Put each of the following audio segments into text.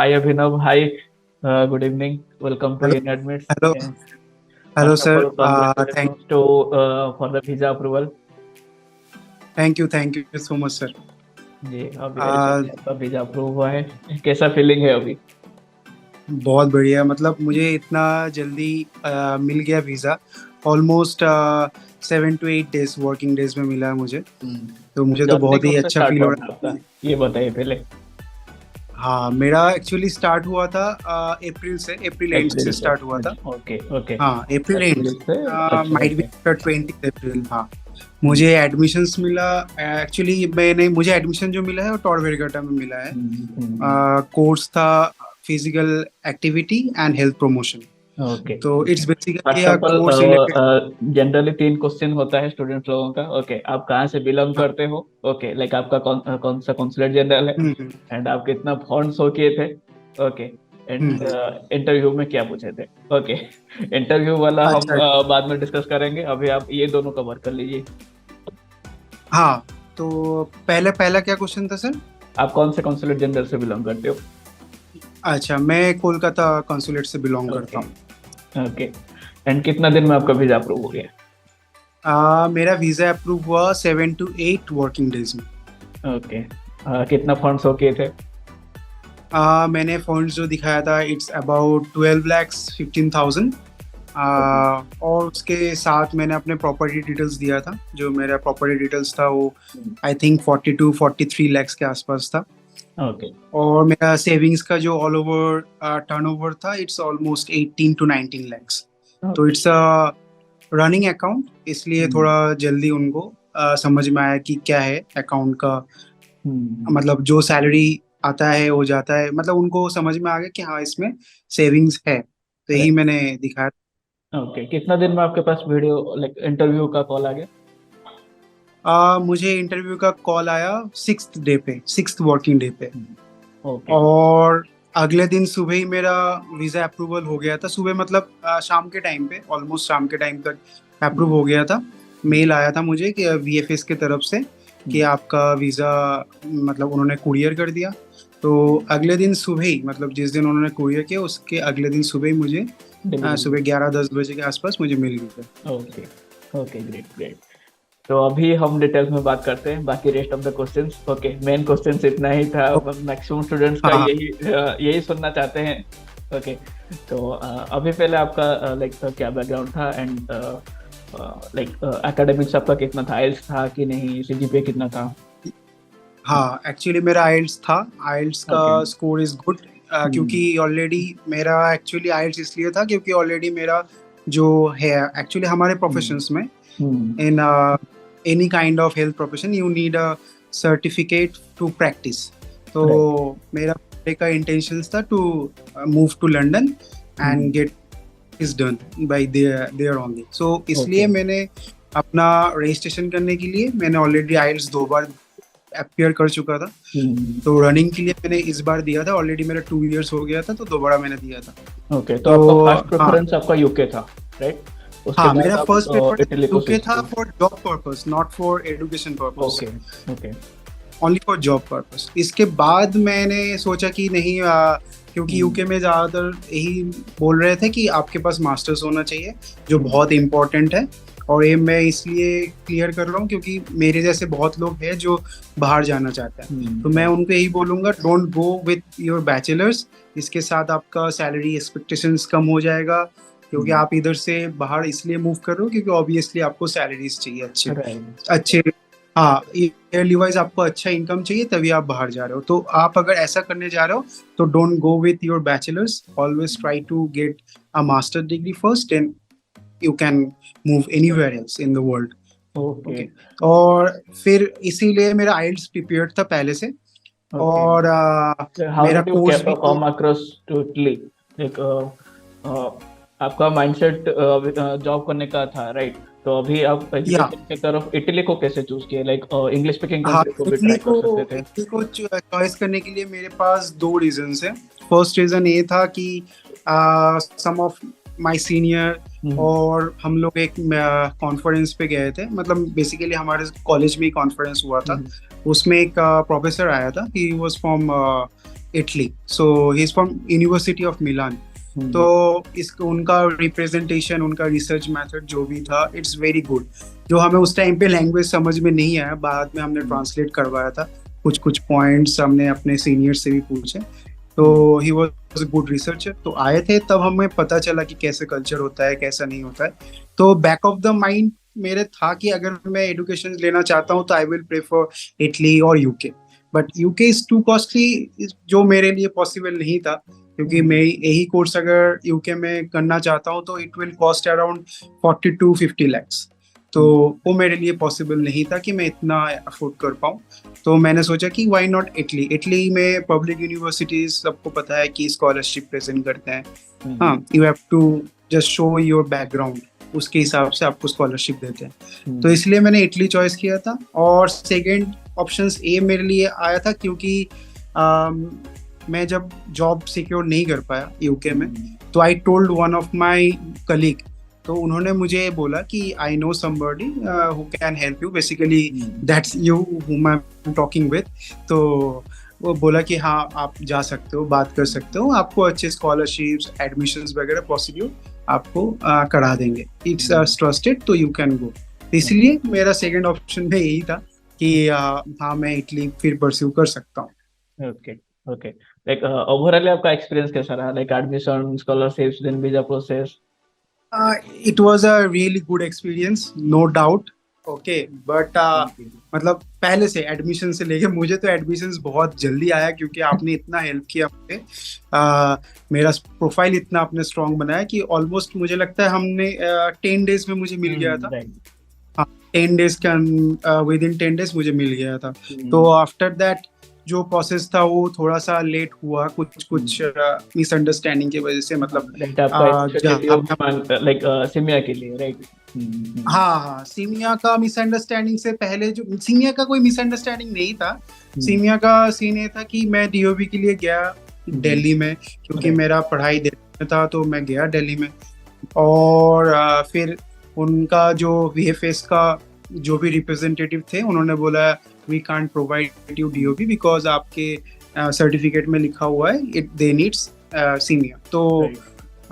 Hi Abhinav. Hi. Good evening. Welcome to Hello, UniAdmits. hello, And hello, first of sir. all, congratulations to for the visa approval. Thank you so much, sir. जी, अभी uh, recently आपका visa approve हुआ है। कैसा feeling है अभी? बहुत बढ़िया। मतलब मुझे इतना जल्दी मिल गया visa. Almost 7 to 8 days working days में मिला है मुझे। तो मुझे तो जर्नी बहुत ही कब से अच्छा स्टार्ट फील हो हुआ था रहा आपका? है। ये बताइए पहले। हाँ, मेरा एक्चुअली स्टार्ट हुआ था अप्रैल एंड अप्रैल से से। स्टार्ट हुआ था। अच्छा, ओके ओके। हाँ, अप्रैल एंड अप्रैल से से। अच्छा माइट बी ओके। 20 अप्रैल। हाँ, हम्म, मुझे एडमिशन्स मिला। एक्चुअली मैंने मुझे एडमिशन जो मिला है वो टॉरवेरगटा में मिला है। कोर्स था physical activity and health promotion. Okay. तो it's basically first uh of all, course related. Generally तीन क्वेश्चन होता है स्टूडेंट लोगों का। ओके, आप कहाँ से बिलोंग हाँ। करते हो? ओके, लाइक आपका कौन सा कॉन्सुलेट जनरल है? हम्म हम्म एंड आप कितना फंड शो किए थे? ओके। And hmm. इंटरव्यू में क्या पूछे थे? ओके। इंटरव्यू वाला हम अच्छा। बाद में डिस्कस करेंगे, अभी आप ये दोनों कवर कर लीजिए। हाँ, तो पहले पहला क्या क्वेश्चन था सर? आप कौन से कॉन्सुलेट जनरल से बिलोंग करते हो? अच्छा, मैं कोलकाता कॉन्सुलेट से बिलोंग करता ओके हूँ। ओके। एंड कितना दिन में आपका वीजा अप्रूव हो गया? मेरा वीजा अप्रूव हुआ 7 to 8 वर्किंग डेज में। ओके। कितना फंड शो किए थे? मैंने फंड्स जो दिखाया था इट्स अबाउट 12,15,000। ओके। और उसके साथ मैंने अपने प्रॉपर्टी डिटेल्स दिया था। जो मेरा प्रॉपर्टी डिटेल्स था वो आई थिंक 42-43 लैक्स के आसपास था। ओके और मेरा सेविंग्स का जो ऑल ओवर टर्नओवर था इट्स ऑलमोस्ट 18 to 19 लैक्स। तो okay. It's a running account, इसलिए थोड़ा जल्दी उनको समझ में आया कि क्या है अकाउंट का। हम्म। मतलब जो सैलरी आता है हो जाता है, मतलब उनको समझ में आ गया कि हाँ इसमें सेविंग्स है, तो यही मैंने दिखाया। ओके, कितना दिन में आपके पास वीडियो लाइक इंटरव्यू का कॉल आ गया? मुझे इंटरव्यू का कॉल आया 6th डे पे, 6th वर्किंग डे पे। ओके। और अगले दिन सुबह ही मेरा वीजा अप्रूवल हो गया था। सुबह मतलब शाम के टाइम पे, ऑलमोस्ट शाम के टाइम तक अप्रूव हो गया था। मेल आया था मुझे कि वीएफएस की तरफ से कि आपका वीजा मतलब उन्होंने कुरियर कर दिया। तो अगले दिन सुबह ही, मतलब जिस दिन उन्होंने कुरियर किया उसके अगले दिन सुबह ही मुझे डिलीवरी। सुबह 11-10 बजे के आसपास मुझे मिल गया। Okay okay, great great. तो अभी हम डिटेल्स में बात करते हैं बाकी rest of the questions. Okay, main questions इतना ही था। तो मैक्सिमम स्टूडेंट्स का हाँ, यही सुनना चाहते हैं। ओके। तो अभी पहले आपका लाइक क्या बैकग्राउंड था? एंड लाइक एकेडमिक्स आपका कितना था? आइल्स था कि नहीं? सीजीपीए कितना था? हाँ, एक्चुअली मेरा आइल्स था। आइल्स का ओके। Score is good. क्योंकि ऑलरेडी मेरा एक्चुअली आइल्स इसलिए था क्योंकि ऑलरेडी मेरा जो है, एक्चुअली हमारे प्रोफेशंस में hmm. In any kind of health profession you need a certificate to practise. तो राइट। मेरा पहले का इंटेंशन था to move to London and get is done by there only. So इसलिए ओके। मैंने अपना रजिस्ट्रेशन करने के लिए मैंने ऑलरेडी आइल्स 2 बार अपियर कर चुका था। तो रनिंग के लिए मैंने इस बार दिया था। ऑलरेडी मेरा 2 इयर्स हो गया था, तो दोबारा मैंने दिया था। ओके, तो तो आपका फर्स्ट हाँ। प्रेफरेंस आपका यूके था, राइट? उसके हाँ, बाद मेरा आप फर्स्ट पेपर इटली को यूके स्विच था किए? For job purpose, not for education purpose. Okay okay. Only for job purpose. इसके बाद मैंने सोचा कि नहीं, क्योंकि यूके में ज़्यादातर यही बोल रहे थे कि आपके पास मास्टर्स होना चाहिए, जो बहुत इम्पोर्टेंट है। और ये मैं इसलिए क्लियर कर रहा हूँ क्योंकि मेरे जैसे बहुत लोग हैं जो बाहर जाना चाहते हैं। तो मैं उनको यही बोलूँगा, don't go with your bachelors. इसके साथ आपका सैलरी एक्सपेक्टेशंस कम हो जाएगा, क्योंकि आप इधर से बाहर इसलिए मूव कर रहे हो क्योंकि ऑब्वियसली आपको सैलरीज चाहिए अच्छे राइट। अच्छे। हाँ, ईयरली वाइज आपको अच्छा इनकम चाहिए, तभी आप बाहर जा रहे हो। तो आप अगर ऐसा करने जा रहे हो तो don't go with your bachelors, always try to get a master degree first and you can move anywhere else in the world. Okay okay. और फिर इसीलिए मेरा आइल्स प्रिपेयर्ड था पहले से। ओके। और हाउ मेरा डिड यू कोर्स भी। Come across to Italy? Like आपका माइंडसेट जॉब करने का था, राइट? तो अभी आप या एजुकेशन की तरफ इटली को कैसे चूज किए? लाइक इंग्लिश स्पीकिंग हाँ, कंट्री को भी ट्राई कर सकते थे। इटली को चॉइस करने के लिए मेरे पास 2 रीजंस हैं। फर्स्ट रीजन ये था कि सम ऑफ माय सीनियर हम्म। और हम लोग एक कॉन्फ्रेंस पे गए थे। मतलब बेसिकली हमारे कॉलेज में ही कॉन्फ्रेंस हुआ था। हम्म। उसमें एक प्रोफेसर आया था, he was from Italy, so he is from university of Milan. तो इसको उनका रिप्रेजेंटेशन, उनका रिसर्च मेथड जो भी था, इट्स वेरी गुड। जो हमें उस टाइम पे लैंग्वेज समझ में नहीं आया, बाद में हमने ट्रांसलेट करवाया था, कुछ कुछ पॉइंट्स हमने अपने सीनियर से भी पूछे। तो ही वॉज गुड रिसर्चर। तो आए थे तब हमें पता चला कि कैसे कल्चर होता है, कैसा नहीं होता है। तो बैक ऑफ द माइंड मेरे था कि अगर मैं एडुकेशन लेना चाहता हूँ तो आई विल प्रेफर इटली और UK. But UK is to costly, जो मेरे लिए पॉसिबल नहीं था, क्योंकि मैं यही कोर्स अगर यूके में करना चाहता हूँ तो it will cost around 40 to 50 lakhs। तो वो मेरे लिए पॉसिबल नहीं था कि मैं इतना अफोर्ड कर पाऊँ। तो मैंने सोचा कि व्हाई नॉट इटली। इटली में पब्लिक यूनिवर्सिटीज सबको पता है कि स्कॉलरशिप प्रेजेंट करते हैं। हाँ, you have to just show your background, उसके हिसाब से आपको स्कॉलरशिप देते हैं। तो इसलिए मैंने इटली चॉइस किया था। और सेकंड ऑप्शंस ए मेरे लिए आया था, क्योंकि मैं जब जॉब सिक्योर नहीं कर पाया यूके में, तो I told one of my colleague. तो उन्होंने मुझे बोला कि I know somebody who can help you, basically that's you हुम आई एम टॉकिंग विद। तो वो बोला कि हाँ, आप जा सकते हो, बात कर सकते हो, आपको अच्छे स्कॉलरशिप्स, एडमिशंस वगैरह पॉसिबल आपको करा देंगे, इट्स ट्रस्टेड, तो यू कैन गो। इसलिए मेरा सेकंड ऑप्शन में यही था कि हाँ, मैं इटली फिर परस्यू कर सकता हूँ। Okay, okay. लाइक ओवरऑल आपका एक्सपीरियंस कैसा रहा, like admission, scholarships, then visa process? It was a really good experience, no doubt. Okay, but मतलब पहले से एडमिशन से लेके, मुझे तो एडमिशंस बहुत जल्दी आया, क्योंकि आपने इतना हेल्प किया मुझे। मेरा प्रोफाइल इतना आपने स्ट्रांग बनाया कि ऑलमोस्ट मुझे लगता है हमने 10 days में मुझे मिल गया था। हाँ, 10 days का, विद इन 10 days मुझे मिल गया था। तो आफ्टर दैट जो प्रोसेस था वो थोड़ा सा लेट हुआ, कुछ कुछ मिसअंडरस्टैंडिंग की वजह से, मतलब लाइक सीमिया के लिए, राइट? हाँ हाँ, सीमिया का मिसअंडरस्टैंडिंग से पहले, जो सीमिया का कोई मिसअंडरस्टैंडिंग नहीं था। सीमिया का सीन ये था कि मैं डीओबी के लिए गया दिल्ली में, क्योंकि मेरा पढ़ाई दिल्ली में था, तो मैं गया दिल्ली में। और फिर उनका जो वीएफएस का जो भी रिप्रेजेंटेटिव थे, उन्होंने बोला we can't provide you DOB because आपके सर्टिफिकेट में लिखा हुआ है इट दे नीड्स सीनियर। तो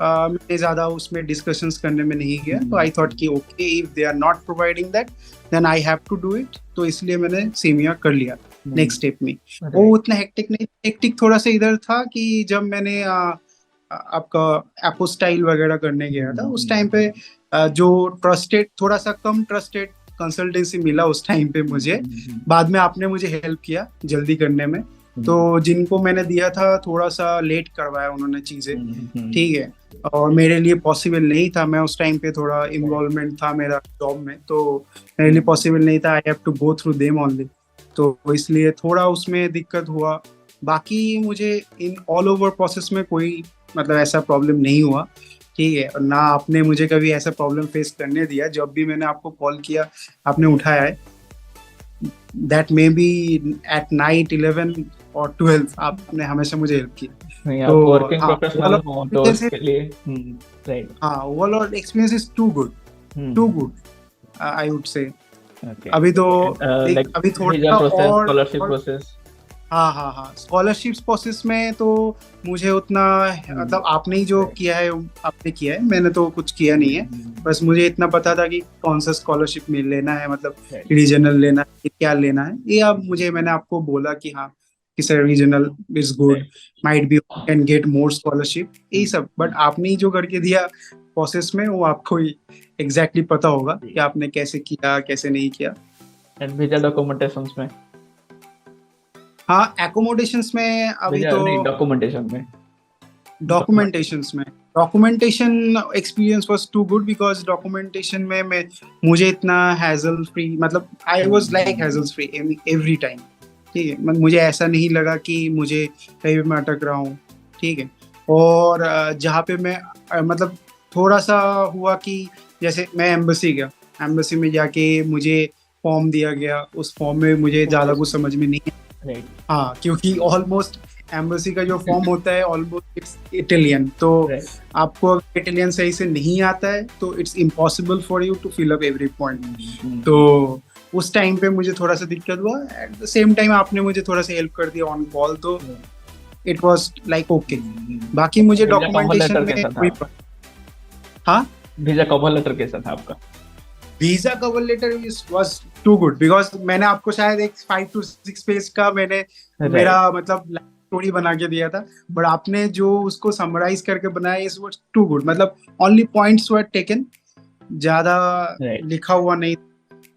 मैंने ज्यादा उसमें डिस्कशंस करने में नहीं गया। तो आई थॉट कि okay, if they are not providing that then I have to do it. तो इसलिए मैंने सीमिया कर लिया नेक्स्ट स्टेप में। वो उतना हेक्टिक नहीं, हेक्टिक थोड़ा सा इधर था कि जब मैंने आपका एपोस्टाइल वगैरह करने गया था, उस टाइम पे जो ट्रस्टेड, थोड़ा सा कम ट्रस्टेड कंसल्टेंसी मिला उस टाइम पे मुझे। बाद में आपने मुझे हेल्प किया जल्दी करने में। तो जिनको मैंने दिया था थोड़ा सा लेट करवाया उन्होंने चीजें, ठीक है, और मेरे लिए पॉसिबल नहीं था। मैं उस टाइम पे थोड़ा इन्वॉल्वमेंट था मेरा जॉब में, तो मेरे लिए पॉसिबल नहीं था। I have to go through them only, तो इसलिए थोड़ा उसमें दिक्कत हुआ। बाकी मुझे इन ऑल ओवर प्रोसेस में कोई मतलब ऐसा प्रॉब्लम नहीं हुआ, ठीक है, और ना आपने मुझे कभी ऐसा प्रॉब्लम फेस करने दिया। जब भी मैंने आपको कॉल किया आपने उठाया है, that may be at night 11 और 12, आपने हमेशा मुझे हेल्प की। तो वर्किंग प्रोफेशनल हो तो उसके लिए राइट। हाँ, overall experience is too good I would say. अभी तो अभी थोड़ा और स्कॉलरशिप प्रोसेस। हाँ, स्कॉलरशिप प्रोसेस में तो मुझे उतना मतलब आपने ही जो किया है आपने किया है, मैंने तो कुछ किया नहीं है। बस मुझे इतना पता था कि कौन सा स्कॉलरशिप में लेना है, मतलब रीजनल लेना है, क्या लेना है, ये अब मैंने आपको बोला कि हाँ, कि sir regional is good, might be can get more scholarship, यही सब। बट आपने ही जो करके दिया प्रोसेस में, वो आपको ही एग्जैक्टली पता होगा कि आपने कैसे किया, कैसे नहीं किया। एंड वीजा डॉक्यूमेंटेशंस में, हाँ, एकोमोडेशंस में अभी तो documentation experience was too good, because documentation में मुझे इतना हैजल फ्री, मतलब I was like hassle free every time, ठीक है। मुझे ऐसा नहीं लगा कि मुझे कहीं भी मैं अटक रहा हूँ, ठीक है। और जहाँ पे मैं मतलब थोड़ा सा हुआ कि जैसे मैं एम्बेसी गया, एम्बेसी में जाके मुझे फॉर्म दिया गया, उस फॉर्म में मुझे ज़्यादा कुछ समझ में नहीं है। हाँ, क्योंकि ऑलमोस्ट एम्बेसी का जो फॉर्म होता है ऑलमोस्ट इट्स इटालियन, तो आपको अगर इटालियन सही से नहीं आता है तो it's impossible for you to fill up every point. तो उस टाइम पे मुझे थोड़ा सा दिक्कत हुआ। एट द सेम टाइम आपने मुझे थोड़ा सा हेल्प कर दिया ऑन कॉल, तो इट वाज लाइक ओके। बाकी मुझे वीजा कवर डॉक्यूमेंटेशन लेटर में कैसा था? कोई हाँ, वीजा कवर लेटर कैसा था आपका? Visa cover letter was too good because मैंने आपको शायद एक 5 to 6 पेज का मैंने मेरा राइट। मतलब स्टोरी बना के दिया था, बट आपने जो उसको समराइज करके बनाया इज वाज टू गुड, मतलब ओनली पॉइंट्स वर टेकन, ज्यादा राइट। लिखा हुआ नहीं।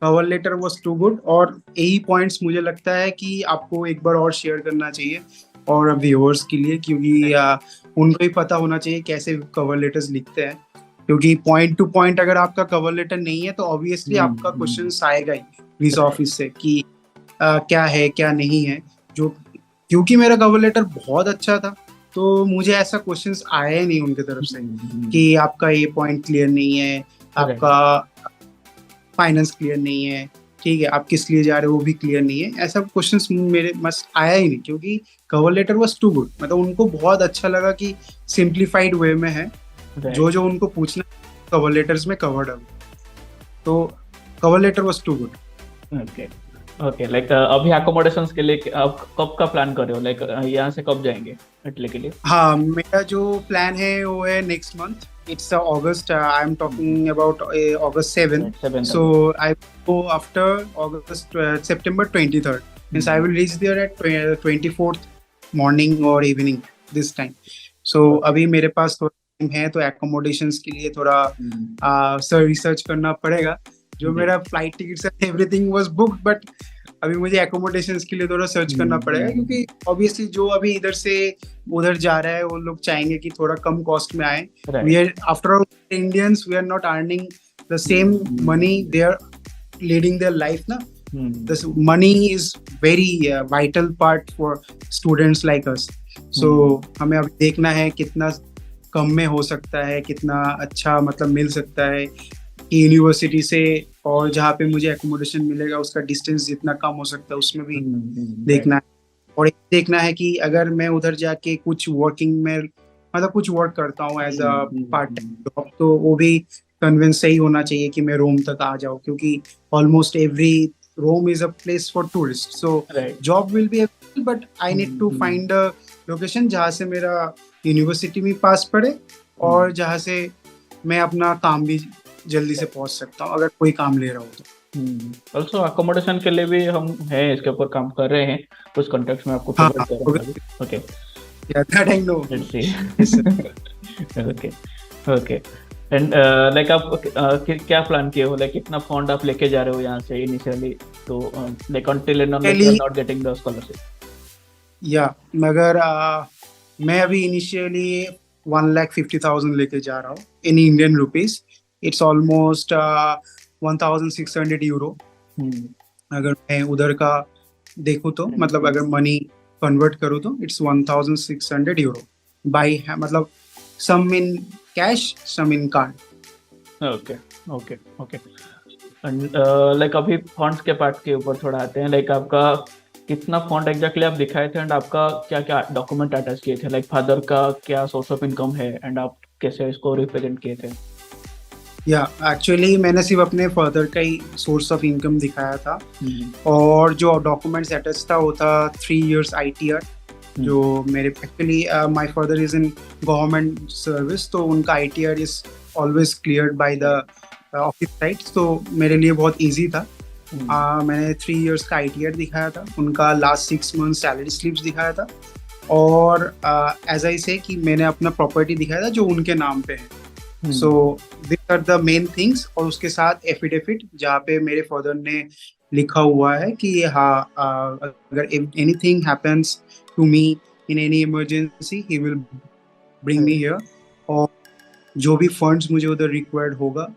Cover letter was too good, और यही पॉइंट्स मुझे लगता है कि आपको एक बार और शेयर करना चाहिए और व्यूअर्स के लिए, क्योंकि उनको ही पता होना चाहिए कैसे कवर लेटर्स लिखते हैं। क्योंकि पॉइंट टू पॉइंट अगर आपका कवर लेटर नहीं है तो ऑब्वियसली आपका क्वेश्चन आएगा ही पुलिस राइट। ऑफिस से कि क्या है क्या नहीं है। जो क्योंकि मेरा कवर लेटर बहुत अच्छा था, तो मुझे ऐसा क्वेश्चंस आया ही नहीं उनकी तरफ से कि आपका ये पॉइंट क्लियर नहीं है, राइट। आपका फाइनेंस क्लियर नहीं है, ठीक है, आप किस लिए जा रहे हो वो भी क्लियर नहीं है। ऐसा क्वेश्चंस मेरे मस्त आया ही नहीं, क्योंकि cover letter was too good, मतलब उनको बहुत अच्छा लगा कि सिंप्लीफाइड वे में है, जो राइट। जो उनको पूछना कवर लेटर्स में कवर्ड है। तो cover letter was too good. Okay. Okay, like अभी अकोमोडेशंस के लिए आप कब का प्लान कर रहे हो? लाइक यहाँ से कब जाएंगे इटली के लिए? हाँ, मेरा जो प्लान है वो है next month, it's August, I am talking about August 7। Right, 7 so August. I go after August September 23rd, means I will reach there at 24th morning और इवनिंग दिस टाइम। सो अभी मेरे पास थोड़ा time है, तो accommodations के लिए थोड़ा sir research करना पड़ेगा। जो जी। मेरा flight tickets everything was booked, but अभी मुझे एकोमोडेशंस के लिए थोड़ा सर्च करना पड़ेगा, क्योंकि ऑब्वियसली जो अभी इधर से उधर जा रहा है वो लोग चाहेंगे कि थोड़ा कम कॉस्ट में आए। We right. Are after all Indians, we are not earning the same money they are leading their life ना। This money is very vital part for students like us. So हमें अब देखना है कितना कम में हो सकता है, कितना अच्छा मतलब मिल सकता है कि यूनिवर्सिटी से और जहाँ पे मुझे एकोमोडेशन मिलेगा उसका डिस्टेंस जितना कम हो सकता है उसमें भी देखना है। और एक देखना है कि अगर मैं उधर जाके कुछ वर्किंग में मतलब कुछ वर्क करता हूँ as a part time job, तो वो भी कन्विंस सही होना चाहिए कि मैं रोम तक आ जाऊँ, क्योंकि almost every Rome is a place for tourist. So right. Job will be available, but I need to find a location जहाँ से मेरा यूनिवर्सिटी भी पास पड़े और जहाँ से मैं अपना काम भी जल्दी से पहुंच सकता हूँ अगर कोई काम ले रहा हो तो। ऑल्सो अकोमोडेशन के लिए भी हम हैं, इसके ऊपर काम कर रहे हैं, उस कॉन्टेक्स्ट में आपको हाँ प्रोवाइड हाँ, करूंगा अभी। Okay. That I know. Let's see. Yes sir. Okay. Okay. And like आप क्या प्लान किए हो? लाइक कितना फंड आप लेके जा रहे हो यहाँ से इनिशियली? तो like until and unless you are not getting the scholarship. या मगर मैं अभी इनिशियली 1,50,000 लेके जा रहा हूँ in Indian rupees. It's almost 1,600 euro. अगर मैं उधर का देखूँ तो मतलब अगर मनी कन्वर्ट करूँ तो इट्स 1,600 यूरो बाई, मतलब some in cash some in card. Okay. Okay. Okay. And like अभी फंड्स के पार्ट के ऊपर थोड़ा आते हैं। लाइक आपका कितना फंड एग्जैक्टली आप दिखाए थे, एंड आपका क्या क्या डॉक्यूमेंट अटैच किए थे? लाइक फादर का क्या सोर्स ऑफ इनकम है, एंड आप कैसे इसको रिप्रेजेंट किए थे? या एक्चुअली मैंने सिर्फ अपने फादर का ही सोर्स ऑफ इनकम दिखाया था, और जो डॉक्यूमेंट्स अटैच था वो था 3 years ITR। जो मेरे actually my father is in government service, तो उनका ITR is always cleared by the office site, तो मेरे लिए बहुत इजी था। मैंने 3 years का ITR दिखाया था, उनका लास्ट 6 months सैलरी स्लिप्स दिखाया था, और एज आई से कि मैंने अपना प्रॉपर्टी दिखाया था जो उनके नाम पे है। So this are the main things, और उसके साथ एफिडेविट जहाँ पे मेरे फादर ने लिखा हुआ है कि हाँ अगर anything happens to me in any emergency he will bring me here, और जो भी फंड्स मुझे उधर रिक्वायर्ड होगा।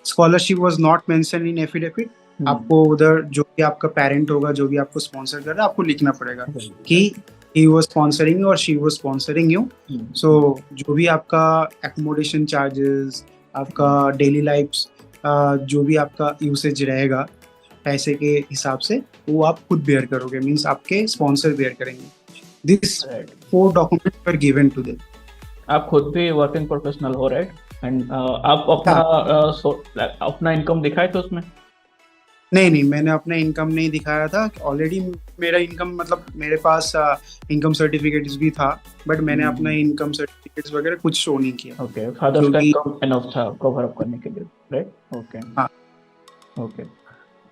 Scholarship was not mention in affidavit. आपको उधर जो भी आपका पेरेंट होगा, जो भी आपको स्पॉन्सर कर रहा है, आपको लिखना पड़ेगा कि he was sponsoring you or she was sponsoring you। so जो भी आपका accommodation charges, आपका daily lives, जो भी आपका यूसेज रहेगा पैसे के हिसाब से, वो आप खुद बेयर करोगे, मींस आपके स्पॉन्सर बेयर करेंगे। This 4 documents are given to them. आप खुद भी वर्किंग प्रोफेशनल हो, राइट? एंड आप अपना अपना इनकम दिखाए थे उसमें? नहीं नहीं, मैंने अपना इनकम नहीं दिखाया था ऑलरेडी। मेरा इनकम मतलब मेरे पास इनकम सर्टिफिकेट्स भी था, बट मैंने अपना इनकम सर्टिफिकेट्स वगैरह कुछ शो नहीं किया ओके, फादर्स का क्योंकि इनकम एनफ था कवर अप करने के लिए, राइट? ओके। हाँ। ओके।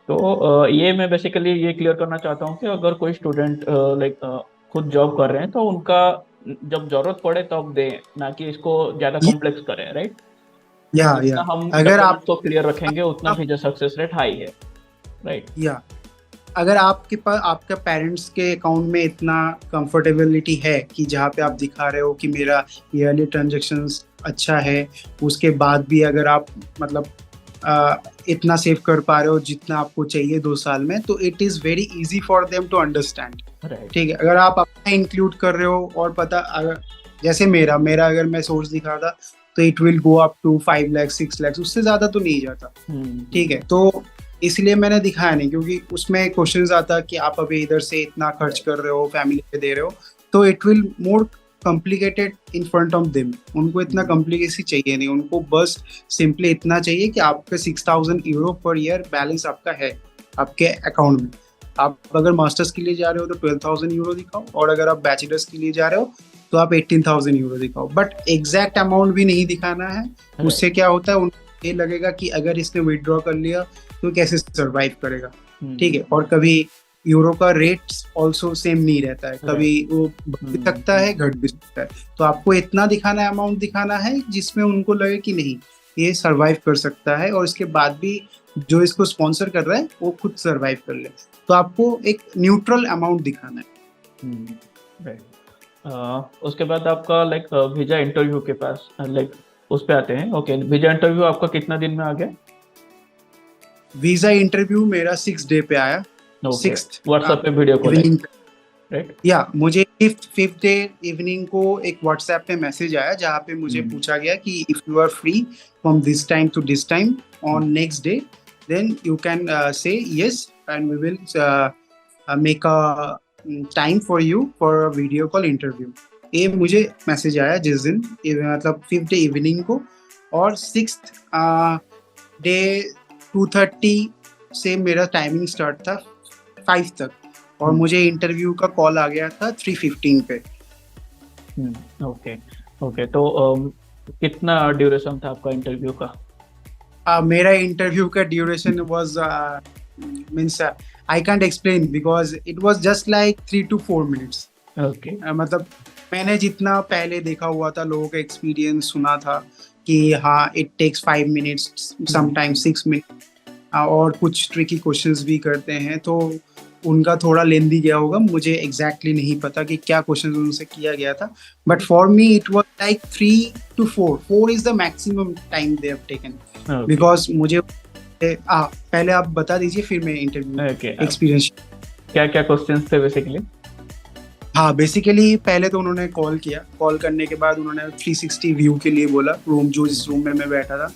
तो ये मैं बेसिकली ये क्लियर करना चाहता हूँ कि अगर कोई स्टूडेंट लाइक खुद जॉब कर रहे हैं तो उनका जब जरूरत पड़े तब दें, ना कि इसको ज्यादा ये- कॉम्प्लेक्स करें, राइट? या जितना हम अगर डॉक्यूमेंट्स आप को क्लियर रखेंगे उतना भी जो सक्सेस रेट हाई है, राइट? या अगर आपके पास आपका पेरेंट्स के अकाउंट में इतना कंफर्टेबिलिटी है कि जहाँ पे आप दिखा रहे हो कि मेरा ईयरली ट्रांजेक्शन्स अच्छा है, उसके बाद भी अगर आप मतलब इतना सेव कर पा रहे हो जितना आपको चाहिए 2 साल में, तो it is very easy for them to understand. Right. ठीक है, अगर आप अपना इंक्लूड कर रहे हो और पता अगर जैसे मेरा मेरा अगर मैं सोर्स दिखा था, तो it will go up to 5 lakh 6 lakh, उससे ज़्यादा तो नहीं जाता। ठीक है, तो इसलिए मैंने दिखाया नहीं, क्योंकि उसमें क्वेश्चंस आता कि आप अभी इधर से इतना खर्च कर रहे हो, फैमिली पे दे रहे हो, तो it will more complicated in front of them. उनको इतना कॉम्प्लिकेसी चाहिए नहीं, उनको बस सिंपली इतना चाहिए कि आपके 6,000 यूरो पर ईयर बैलेंस आपका है आपके अकाउंट में। आप अगर मास्टर्स के लिए जा रहे हो तो 12,000 यूरो दिखाओ, और अगर आप बैचलर्स के लिए जा रहे हो तो आप 18,000 यूरो दिखाओ, बट एग्जैक्ट अमाउंट भी नहीं दिखाना है। राइट। उससे क्या होता है, उनको ये लगेगा कि अगर इसने विड्रॉ कर लिया तो कैसे सरवाइव करेगा। ठीक है, और कभी यूरो का रेट ऑल्सो सेम नहीं रहता है, कभी राइट। वो बढ़ भी सकता है घट भी सकता है। तो आपको इतना दिखाना है, अमाउंट दिखाना है जिसमें उनको लगे कि नहीं, ये सरवाइव कर सकता है, और इसके बाद भी जो इसको स्पॉन्सर कर रहा है वो खुद सरवाइव कर ले। तो आपको एक न्यूट्रल अमाउंट दिखाना है। राइट। उसके बाद आपका लाइक वीजा इंटरव्यू के पास लाइक उस पे आते हैं। ओके, वीजा इंटरव्यू आपका कितना दिन में आ गया? वीजा इंटरव्यू मेरा 6 डे पे आया। ओके, 6th व्हाट्सएप पे वीडियो कॉल आई, इवनिंग। राइट? या मुझे फिफ्थ डे इवनिंग को एक व्हाट्सएप पे मैसेज आया, जहाँ पे मुझे पूछा गया कि if you are free from this time to this time on next day, then you can say yes and we will make a time for you for a video call interview. ये मुझे message आया जिस दिन, मतलब 5th day evening को। और 6th day 2:30 से मेरा टाइमिंग स्टार्ट था 5 तक, और मुझे इंटरव्यू का कॉल आ गया था 3:15 पे। ओके। ओके, तो कितना ड्यूरेशन था आपका इंटरव्यू का? मेरा इंटरव्यू का duration was means I can't explain because it was just like 3 to 4 minutes. Okay. मतलब मैंने जितना पहले देखा हुआ था, लोगों का एक्सपीरियंस सुना था कि हाँ it takes 5 minutes, sometimes 6 minute, और कुछ ट्रिकी क्वेश्चंस भी करते हैं, तो उनका थोड़ा लेंदी गया होगा। मुझे एग्जैक्टली नहीं पता कि क्या क्वेश्चन उनसे किया गया था, but for me it was like 3 to 4 is the maximum time they have taken, because मुझे पहले आप बता दीजिए फिर मैं इंटरव्यू एक्सपीरियंस। क्या क्या क्वेश्चंस थे बेसिकली? हाँ, बेसिकली पहले तो उन्होंने कॉल किया, कॉल करने के बाद उन्होंने 360 व्यू के लिए बोला, रूम जो जिस रूम में मैं बैठा था।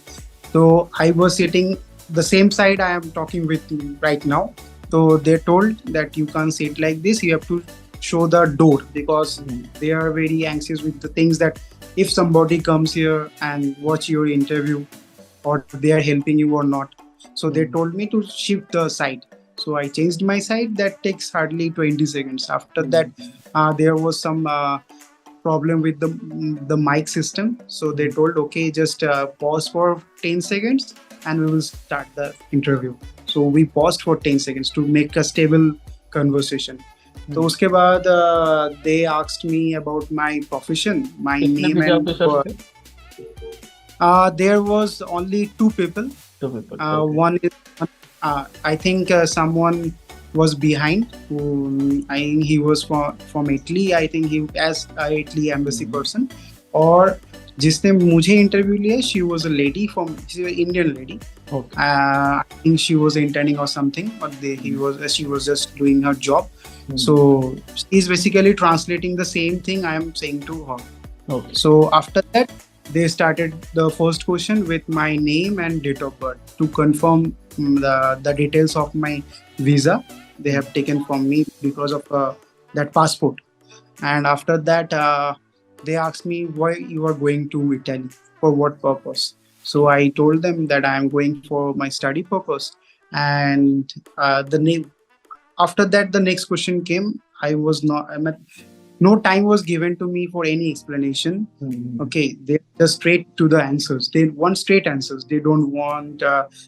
तो I was sitting the same side I am talking with right now. So they told that you can't sit like this, you have to show the door, because they are very anxious with the things that if somebody comes here and watch your interview, or they are helping you or not. So they told me to shift the side. So I changed my side. That takes hardly 20 seconds. After that, there was some problem with the mic system. So they told, okay, just pause for 10 seconds and we will start the interview. So we paused for 10 seconds to make a stable conversation. तो उसके बाद they asked me about my profession, my name and there was only 2 people. Okay. One is I think someone was behind, who I think he was from Italy. I think he as a Italy embassy person. और जिसने मुझे interview लिया, she was a lady from, she's an Indian lady. Okay. I think she was interning or something, but she was just doing her job. So she's basically translating the same thing I am saying to her. Okay. So after that, they started the first question with my name and date of birth to confirm the details of my visa they have taken from me because of that passport. And after that, they asked me why you are going to Italy, for what purpose. So I told them that I am going for my study purpose. And the name after that, the next question came. I was not. I mean, no time was given to me for any explanation. Okay, they just straight to the answers. They want straight answers. They don't want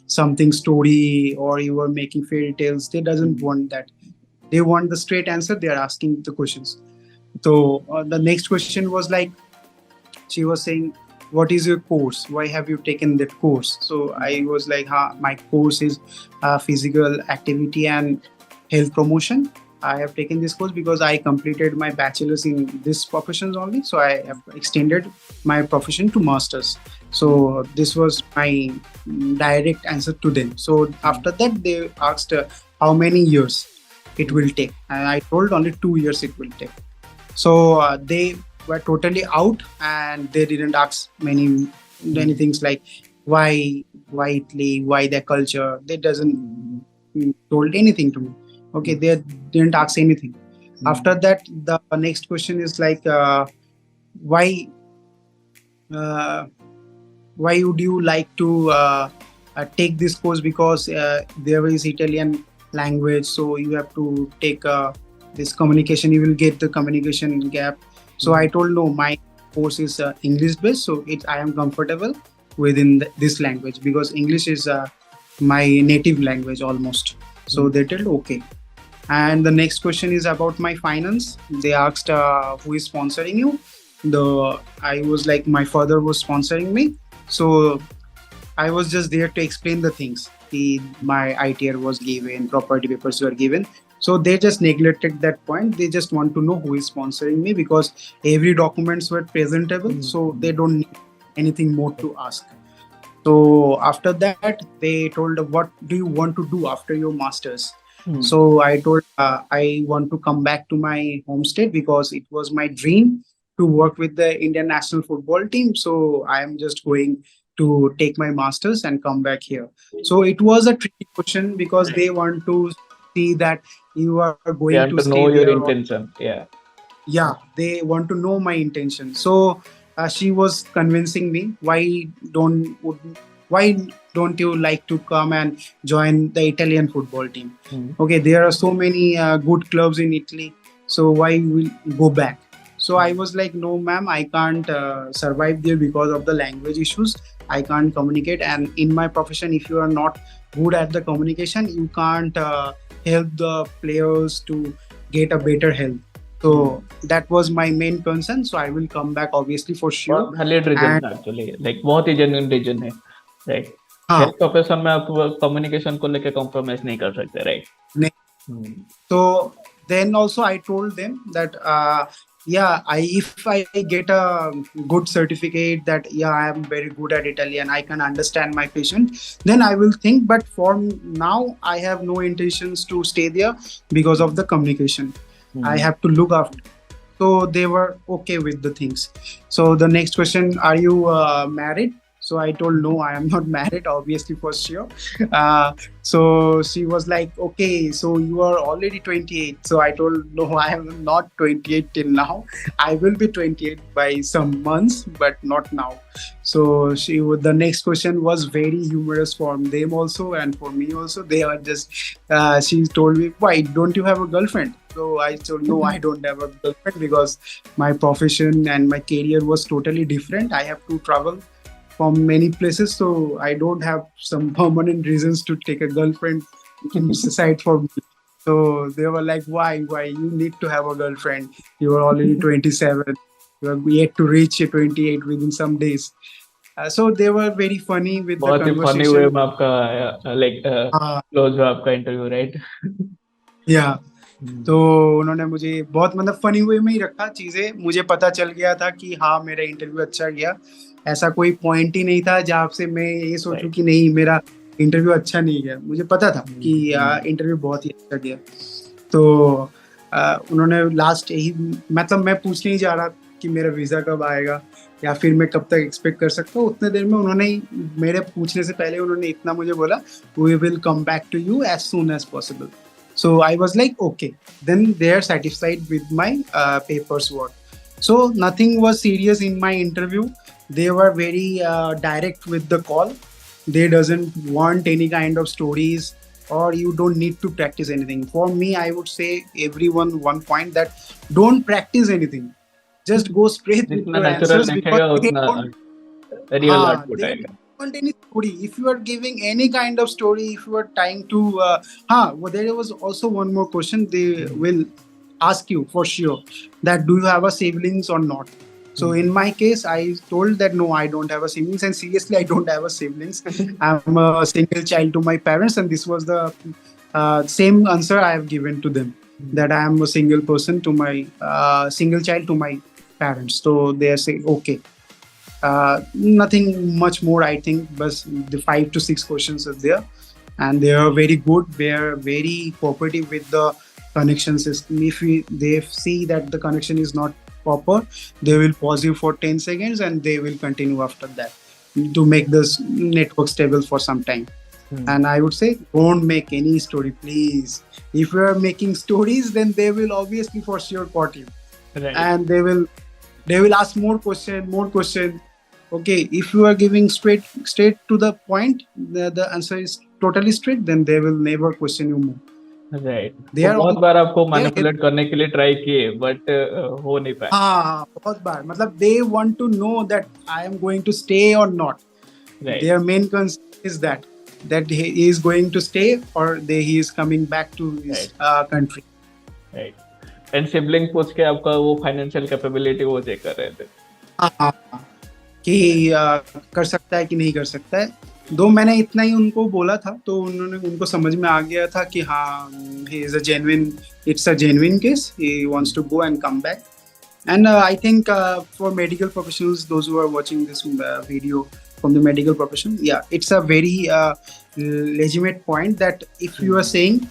something story or you are making fairy tales. They doesn't want that. They want the straight answer. They are asking the questions. So the next question was like, she was saying, what is your course? Why have you taken that course? So I was like, my course is physical activity and health promotion. I have taken this course because I completed my bachelor's in this professions only, so I have extended my profession to masters. So this was my direct answer to them. So after that they asked how many years it will take, and I told only 2 years it will take. So they were totally out, and they didn't ask many things like why Italy, why their culture. They doesn't told anything to me. Okay, they didn't ask anything. After that, the next question is like, why uh, why would you like to take this course? Because there is Italian language, so you have to take this communication. You will get the communication gap. So I told no, my course is English based, so I am comfortable within this language because English is my native language almost. So they told okay. And the next question is about my finance. They asked who is sponsoring you. I was like, my father was sponsoring me. So I was just there to explain the things. My ITR was given, property papers were given. So they just neglected that point. They just want to know who is sponsoring me because every documents were presentable. So they don't need anything more to ask. So after that, they told, what do you want to do after your masters? So I told I want to come back to my home state because it was my dream to work with the Indian national football team. So I am just going to take my masters and come back here. So it was a tricky question because they want to see that you are going to stay know your there. intention. Yeah, they want to know my intention. So she was convincing me, why don't you like to come and join the Italian football team? Okay, there are so many good clubs in Italy, so why will go back? So I was like, no ma'am, I can't survive there because of the language issues. I can't communicate, and in my profession, if you are not good at the communication, you can't help the players to get a better health. So that was my main concern. So I will come back obviously for sure. Valid reason था actually, like बहुत ही genuine reason है, right? Health profession में आप communication को लेके compromise नहीं कर सकते, right? So then also I told them that if I get a good certificate that I am very good at Italian, I can understand my patient, then I will think. But for now, I have no intentions to stay there because of the communication. I have to look after. So they were okay with the things. So the next question, are you married? So I told no, I am not married, obviously, for sure. So she was like, okay, so you are already 28. So I told no, I am not 28 till now. I will be 28 by some months, but not now. So the next question was very humorous for them also and for me also. They are just, she told me, why don't you have a girlfriend? So I told no, I don't have a girlfriend because my profession and my career was totally different. I have to travel from many places, so I don't have some permanent reasons to take a girlfriend aside for me. So they were like, why you need to have a girlfriend? You are already 27. You are yet to reach 28 within some days. So they were very funny with the conversation. बहुत ही funny way में आपका like close हुआ आपका interview, right? Yeah. तो उन्होंने मुझे बहुत मतलब फनी वे में ही रखा चीजें. मुझे पता चल गया था कि हाँ मेरा इंटरव्यू अच्छा गया. ऐसा कोई पॉइंट ही नहीं था जहाँ से मैं ये सोचूं कि नहीं मेरा इंटरव्यू अच्छा नहीं गया. मुझे पता था कि इंटरव्यू बहुत ही अच्छा गया. तो उन्होंने लास्ट यही मतलब मैं पूछने ही जा रहा कि मेरा वीजा कब आएगा या फिर मैं कब तक एक्सपेक्ट कर सकता हूँ. उतने देर में उन्होंने मेरे पूछने से पहले उन्होंने इतना मुझे बोला, we will come back to you as soon as possible. So I was like, okay, then they are satisfied with my papers work. So nothing was serious in my interview. They were very direct with the call. They doesn't want any kind of stories. or you don't need to practice anything. For me, I would say everyone one point that don't practice anything. Just go straight with जितना your natural answers because दिखेगा they उतना don't. Real output They आएगा. don't want any story. If you are giving any kind of story, if you are trying to, well, there was also one more question. They hmm, will ask you for sure that do you have a siblings or not. So hmm. in my case, I told that no, I don't have a siblings, and seriously, I don't have a siblings. I'm a single child to my parents, and this was the same answer I have given to them, that I am a single person to my single child to my parents. So they say okay. Nothing much more, I think, but the 5 to 6 questions are there, and they are very good. They are very cooperative with the connection system. If they see that the connection is not proper, they will pause you for 10 seconds and they will continue after that to make this network stable for some time. Hmm. And I would say, don't make any story, please. If you are making stories, then they will obviously for sure caught you, Right. and they will ask more question. Okay, if you are giving straight to the point, the answer is totally straight, then they will never question you more. Right. They वो are बहुत all बार आपको they are manipulate करने के लिए try किए but हो नहीं पाया. हाँ, बहुत बार, मतलब they want to know that I am going to stay or not. Right. Their main concern is that he is going to stay or he is coming back to his right. country. Right. And sibling पूछ के आपका वो financial capability वो check कर रहे थे. हाँ, हाँ, हाँ, कि कर सकता है कि नहीं कर सकता है. दो मैंने इतना ही उनको बोला था, तो उनको समझ में आ गया था कि हाँ, it's a genuine case. He wants to go and come back. And I think for medical professionals, those who are watching this video from the medical profession, yeah, it's a very legitimate point that if you are saying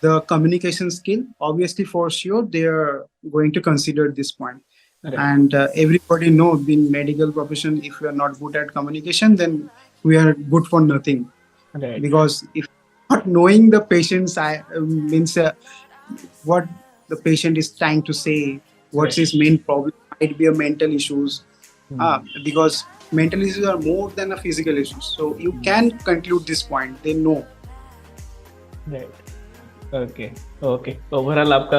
the communication skill, obviously for sure they are going to consider this point. Right. And everybody knows in medical profession, if we are not good at communication, then we are good for nothing. Right. Because if not knowing the patient's means what the patient is trying to say, what's his main problem, might be a mental issues. Because mental issues are more than a physical issues. So you can conclude this point. They know. Right. Okay. Okay. Overall आपका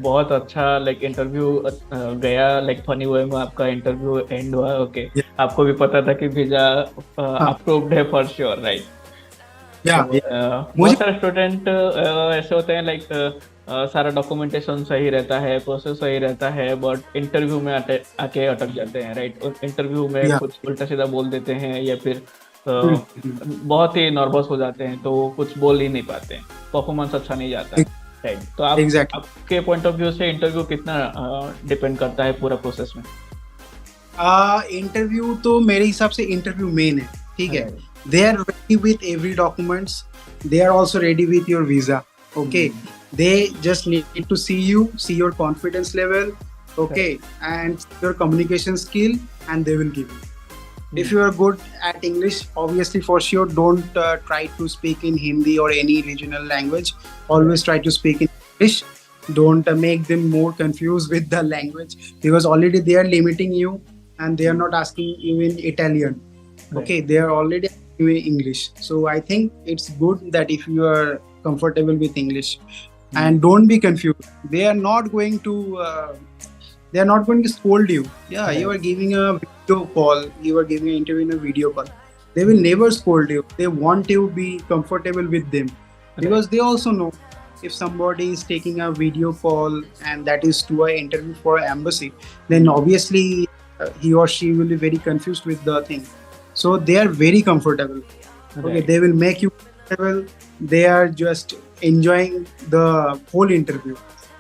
बहुत अच्छा like interview गया, like funny way में आपका interview and हुआ. Okay. आपको भी पता था कि वीजा अप्रूव्ड है फॉर श्योर, राइट. बहुत सारे स्टूडेंट ऐसे होते हैं लाइक सारा डॉक्यूमेंटेशन सही रहता है, प्रोसेस सही रहता है, बट इंटरव्यू में आके अटक जाते हैं, राइट. इंटरव्यू में कुछ उल्टा सीधा बोल देते हैं या फिर बहुत ही नर्वस हो जाते हैं, तो कुछ बोल ही नहीं पाते हैं, परफॉर्मेंस अच्छा नहीं जाता है, राइट. तो आपके पॉइंट ऑफ व्यू से इंटरव्यू कितना डिपेंड करता है पूरा प्रोसेस में? इंटरव्यू तो मेरे हिसाब से इंटरव्यू मेन है, ठीक है. They are ready with every documents. They are also ready with your visa. Okay. They just need to see you, see your confidence level. Okay. And your communication skill, and they will give you. If you are good at English, obviously for sure, don't try to speak in Hindi or any regional language. Always try to speak in English. Don't make them more confused with the language, because already they are limiting you and they are not asking you in Italian. Okay, they are already asking you in English. So I think it's good that if you are comfortable with English, and don't be confused. They are not going to scold you. Yeah, you are giving a video call. You are giving an interview in a video call. They will never scold you. They want you to be comfortable with them, because they also know if somebody is taking a video call and that is to an interview for an embassy, then obviously he or she will be very confused with the thing. So they are very comfortable. Okay, they will make you comfortable. They are just enjoying the whole interview.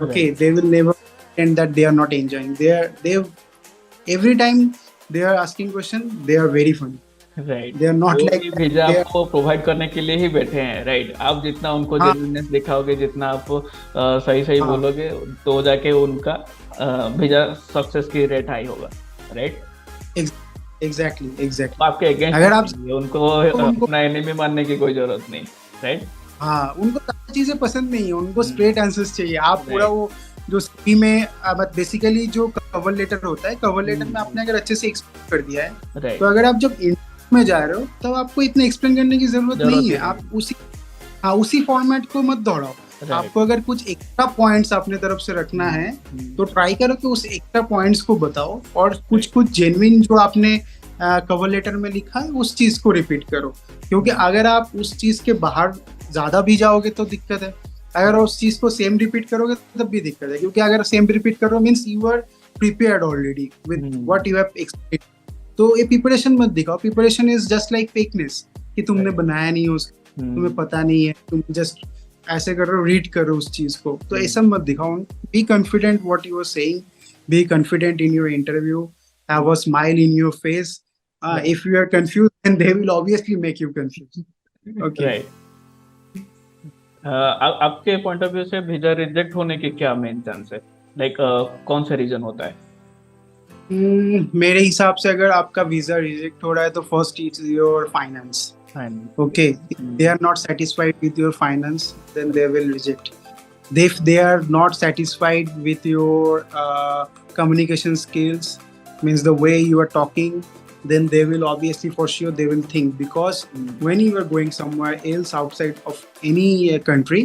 Okay, they will never pretend that they are not enjoying. They every time they are asking question, they are very funny. Right. They are not like visa आपको provide करने के लिए ही बैठे हैं, right. आप जितना उनको genuineness दिखाओगे, जितना आप सही बोलोगे, तो जाके उनका वीजा सक्सेस की रेट हाई होगा, राइट. एग्जैक्टली. आपके अगेंस्ट अगर आप उनको अपना एनिमी मानने की कोई जरूरत नहीं, राइट. हाँ, उनको सारी चीजें पसंद नहीं है, उनको स्ट्रेट आंसर्स चाहिए. आप पूरा वो जो सीवी में बेसिकली जो कवर लेटर होता है, कवर लेटर में आपने अगर अच्छे से एक्सप्लेन कर दिया है, तो अगर आप जब इंटरव्यू में जा रहे हो तब आपको इतना एक्सप्लेन करने की जरूरत नहीं है. आप हाँ, उसी फॉर्मेट को मत दोहराओ। राइट। आपको अगर कुछ एक्स्ट्रा पॉइंट्स अपने तरफ से रखना है तो ट्राई करो कि उस एक्स्ट्रा पॉइंट्स को बताओ, और कुछ कुछ जेन्युइन जो आपने कवर लेटर में लिखा है उस चीज को रिपीट करो, क्योंकि अगर आप उस चीज के बाहर ज्यादा भी जाओगे तो दिक्कत है, अगर उस चीज को सेम रिपीट करोगे तब भी दिक्कत है, क्योंकि अगर सेम रिपीट करो means you are prepared already with what you have expected. तो ये प्रिपरेशन मत दिखाओ, preparation is just like fakeness, कि तुमने बनाया नहीं हो, तुम्हें पता नहीं है, तुम जस्ट ऐसे कर रहे हो, रीड करो उस चीज को, तो ऐसा मत दिखाओ। Be confident what you are saying, be confident in your interview, have a smile in your face. If you are confuse then they will obviously make you confuse. Okay, right. आपके point of view से visa reject होने के क्या main chance है, like कौन सा reason होता है? मेरे हिसाब से अगर आपका वीजा रिजेक्ट हो रहा है तो first is your finance. Okay, if they are not satisfied with your finance, then they will reject. If they are not satisfied with your communication skills, means the way you are talking, then they will obviously for sure they will think, because when you are going somewhere else outside of any country,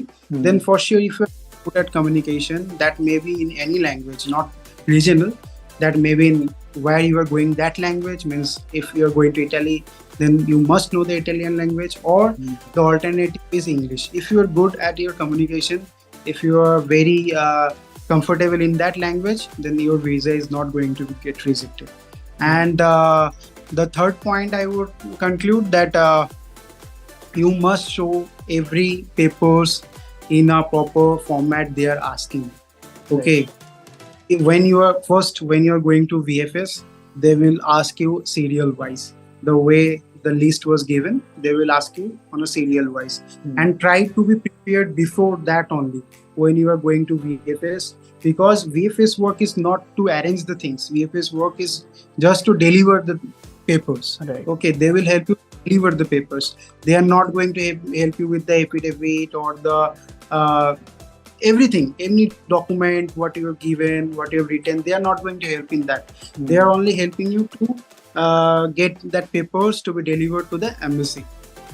then for sure if you are good at communication, that may be in any language, not regional, that may be in where you are going, that language means if you are going to Italy, then you must know the Italian language, or the alternative is English. If you are good at your communication, if you are very comfortable in that language, then your visa is not going to get rejected. And the third point I would conclude that you must show every papers in a proper format they are asking. Okay, when you are going to VFS, they will ask you serial wise, the way the list was given, they will ask you on a serial wise. And try to be prepared before that only when you are going to VFS, because VFS work is not to arrange the things, VFS work is just to deliver the papers. Right. Okay, they will help you deliver the papers, they are not going to help you with the affidavit or the everything, any document what you have given, what you have written, they are not going to help in that. They are only helping you to get that papers to be delivered to the embassy.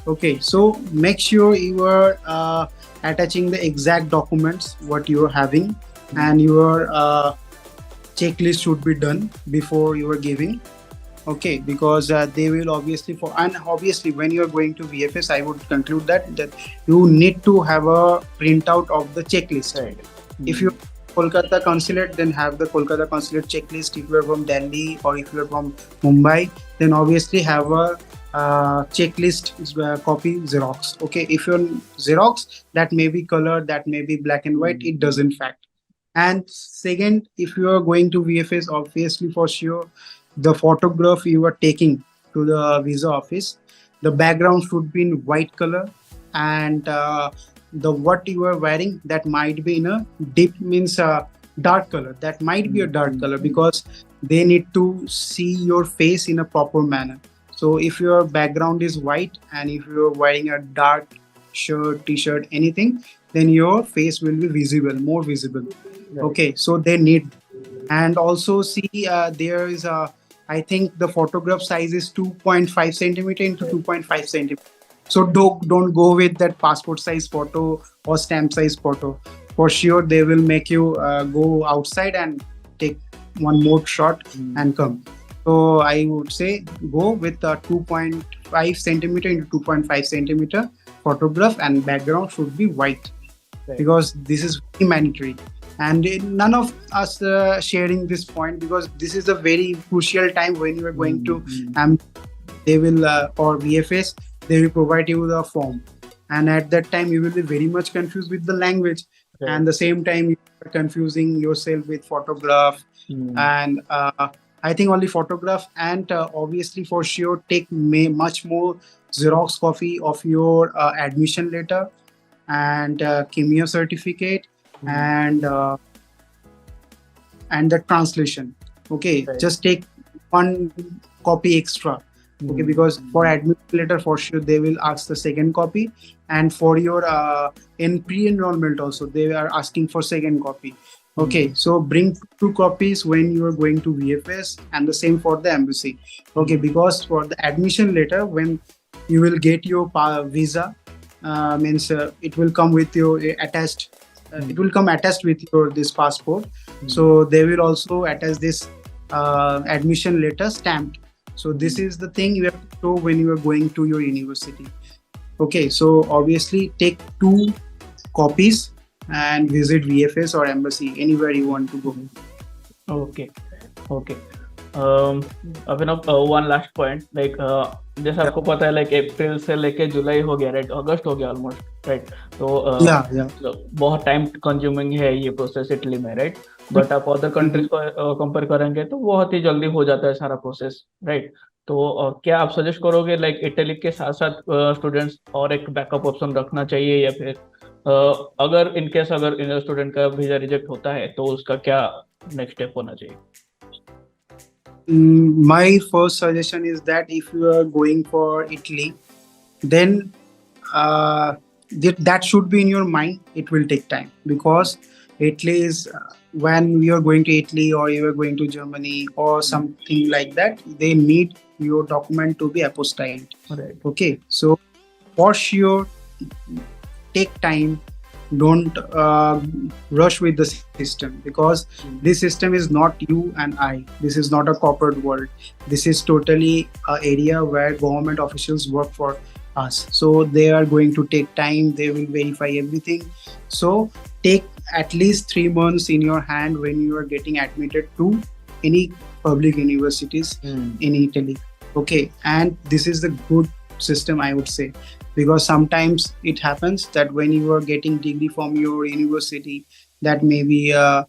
Okay, so make sure you are attaching the exact documents what you are having, and your checklist should be done before you are giving. Okay, because they will obviously and obviously when you are going to VFS, I would conclude that you need to have a printout of the checklist. Right. If you Kolkata consulate, then have the Kolkata consulate checklist. If you are from Delhi or if you are from Mumbai, then obviously have a checklist copy Xerox. Okay, if you're Xerox, that may be color, that may be black and white, it doesn't fact. And second, if you are going to VFS, obviously for sure the photograph you are taking to the visa office, the background should be in white color, and the what you are wearing, that might be in a deep means dark color, that might be a dark color, because they need to see your face in a proper manner. So if your background is white and if you are wearing a dark shirt, t-shirt, anything, then your face will be visible, more visible. Right. Okay, so they need. And also see there is a, I think the photograph size is 2.5 centimeter into 2.5 centimeter. So don't go with that passport size photo or stamp size photo. For sure, they will make you go outside and take one more shot and come. So I would say go with a 2.5 centimeter into 2.5 centimeter photograph, and background should be white. Right. Because this is very mandatory. And none of us sharing this point, because this is a very crucial time when you are going to they will or VFS, they will provide you the form, and at that time you will be very much confused with the language. Right. And the same time you are confusing yourself with photograph. And I think only photograph, and obviously for sure take much more Xerox copy of your admission letter and chemio certificate and the translation. Okay, right. Just take one copy extra. Okay, because for admission letter for sure they will ask the second copy, and for your in pre-enrollment also they are asking for second copy. Okay, so bring 2 copies when you are going to VFS, and the same for the embassy. Okay, because for the admission letter, when you will get your visa, means it will come with your attached. It will come attached with your this passport. So they will also attach this admission letter stamped. So this is the thing you have to show when you are going to your university. Okay, so obviously take 2 copies and visit VFS or embassy anywhere you want to go. Okay okay Abhinav, one last point, like जैसे आपको पता है, like अप्रैल से लेके जुलाई हो गया, right, अगस्त हो गया ऑलमोस्ट, राइट, तो बहुत टाइम कंज्यूमिंग है ये प्रोसेस इटली में, राइट, बट आप अदर कंट्रीज को कंपेयर करेंगे तो बहुत ही जल्दी हो जाता है सारा प्रोसेस, राइट। तो क्या आप सजेस्ट करोगे लाइक इटली के साथ साथ स्टूडेंट्स और एक बैकअप ऑप्शन रखना चाहिए, या फिर अगर इनकेस अगर स्टूडेंट का वीजा रिजेक्ट होता है तो उसका क्या नेक्स्ट स्टेप होना चाहिए? My first suggestion is that if you are going for Italy, then that should be in your mind. It will take time because Italy is when you are going to Italy or you are going to Germany or something like that, they need your document to be apostilled. Right. Okay, so for sure, take time. Don't rush with the system because this system is not you and I. This is not a corporate world. This is totally an area where government officials work for us. So they are going to take time. They will verify everything. So take at least 3 months in your hand when you are getting admitted to any public universities in Italy. Okay, and this is the good system, I would say, because sometimes it happens that when you are getting degree from your university, that may be a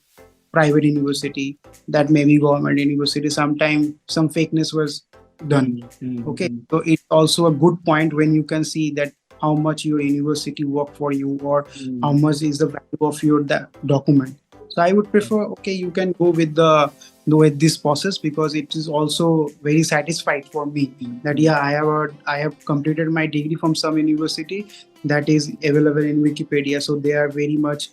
private university, that may be government university, sometimes some fakeness was done. Okay, so it's also a good point when you can see that how much your university work for you or how much is the value of your document. So I would prefer, okay, you can go with this process because it is also very satisfied for me that I have completed my degree from some university that is available in Wikipedia. So they are very much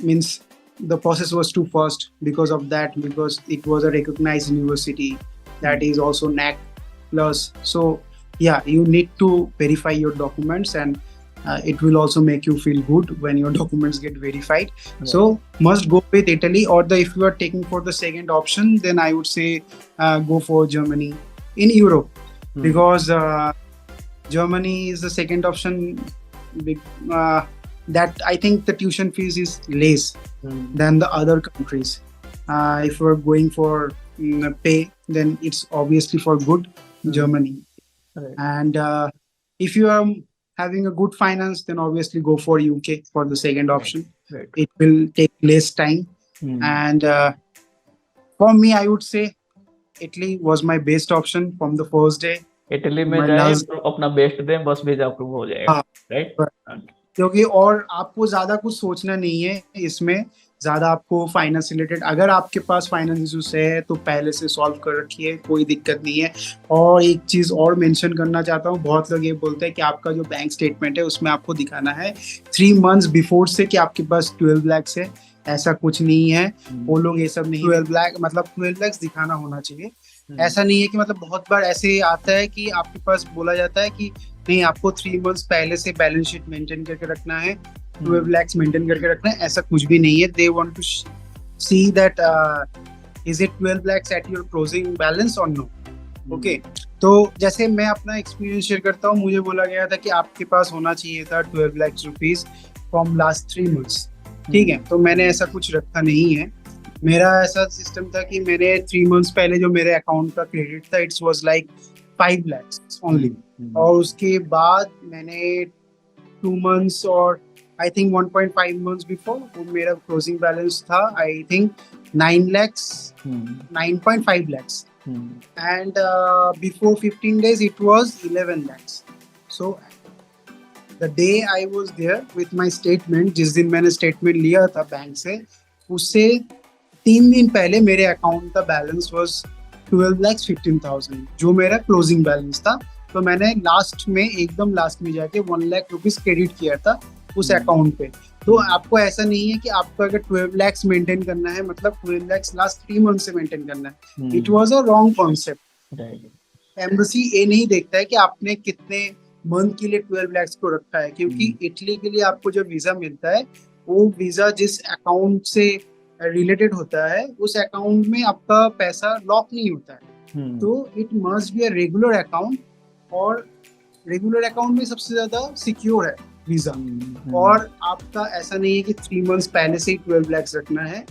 means the process was too fast because of that, because it was a recognized university that is also NAC plus. So yeah, you need to verify your documents and it will also make you feel good when your documents get verified. Yeah. So must go with Italy, or if you are taking for the second option, then I would say go for Germany in Europe because Germany is the second option. That I think the tuition fees is less than the other countries. If we're going for pay, then it's obviously for good Germany. Right. And if you are having a good finance, then obviously go for UK for the second option. Right. It will take less time. And for me, I would say Italy was my best option from the first day. Italy में जाए अपना best दें, बस visa approve हो जाएगा, right? क्योंकि और आपको ज्यादा कुछ सोचना नहीं है इसमें, ज्यादा आपको फाइनेंस रिलेटेड, अगर आपके पास फाइनेंस इश्यूज है तो पहले से सॉल्व कर रखिए, कोई दिक्कत नहीं है। और एक चीज और मेंशन करना चाहता हूँ, बहुत लोग ये बोलते हैं कि आपका जो बैंक स्टेटमेंट है उसमें आपको दिखाना है 3 months बिफोर से कि आपके पास 12 lakhs है। ऐसा कुछ नहीं है, वो लोग ये सब नहीं, 12 lakh मतलब 12 lakhs दिखाना होना चाहिए। ऐसा नहीं है कि मतलब बहुत बार ऐसे आता है कि आपके पास बोला जाता है कि नहीं, आपको 3 months पहले से बैलेंस शीट मेंटेन करके रखना है, 12 lakhs मेंटेन करके रखना है। ऐसा कुछ भी नहीं है। They want to see that is it 12 lakhs at your closing balance और नो। ओके, तो जैसे मैं अपना एक्सपीरियंस शेयर करता हूँ, मुझे बोला गया था कि आपके पास होना चाहिए था 12 lakhs rupees from last 3 months। ठीक है, तो मैंने ऐसा कुछ रखा नहीं है। मेरा ऐसा सिस्टम था कि मैंने 3 months पहले जो मेरे अकाउंट का क्रेडिट था, it's was like 5 lakhs only. और उसके बाद मैंने 2 months और आई थिंक 1.5 months बिफोर वो मेरा क्लोजिंग बैलेंस था, I think 9 lakhs, 9.5 lakhs, and before 15 days it was 11 lakhs. So the day I was there with my statement, जिस दिन मैंने स्टेटमेंट लिया था बैंक से, उससे 3 दिन पहले मेरे अकाउंट का बैलेंस was 12,15,000 जो मेरा क्लोजिंग बैलेंस था। तो मैंने लास्ट में एकदम लास्ट में जाके 1 lakh रुपीज क्रेडिट किया था उस अकाउंट पे। तो आपको ऐसा नहीं है कि आपको अगर 12 lakhs मेंटेन करना है मतलब 12 lakhs लास्ट 3 months से मेंटेन करना है। It was a wrong concept. Embassy ये नहीं देखता है कि आपने कितने मंथ के लिए 12 lakhs को रखा है, क्योंकि इटली के लिए आपको जो वीजा मिलता है वो वीजा जिस अकाउंट से रिलेटेड होता है उस अकाउंट में आपका पैसा लॉक नहीं होता है। तो it must be a regular account, और रेगुलर अकाउंट में सबसे ज्यादा सिक्योर है वीजा। और आपका ऐसा नहीं है कि 3 months पहले से ही 12 lakhs रखना है,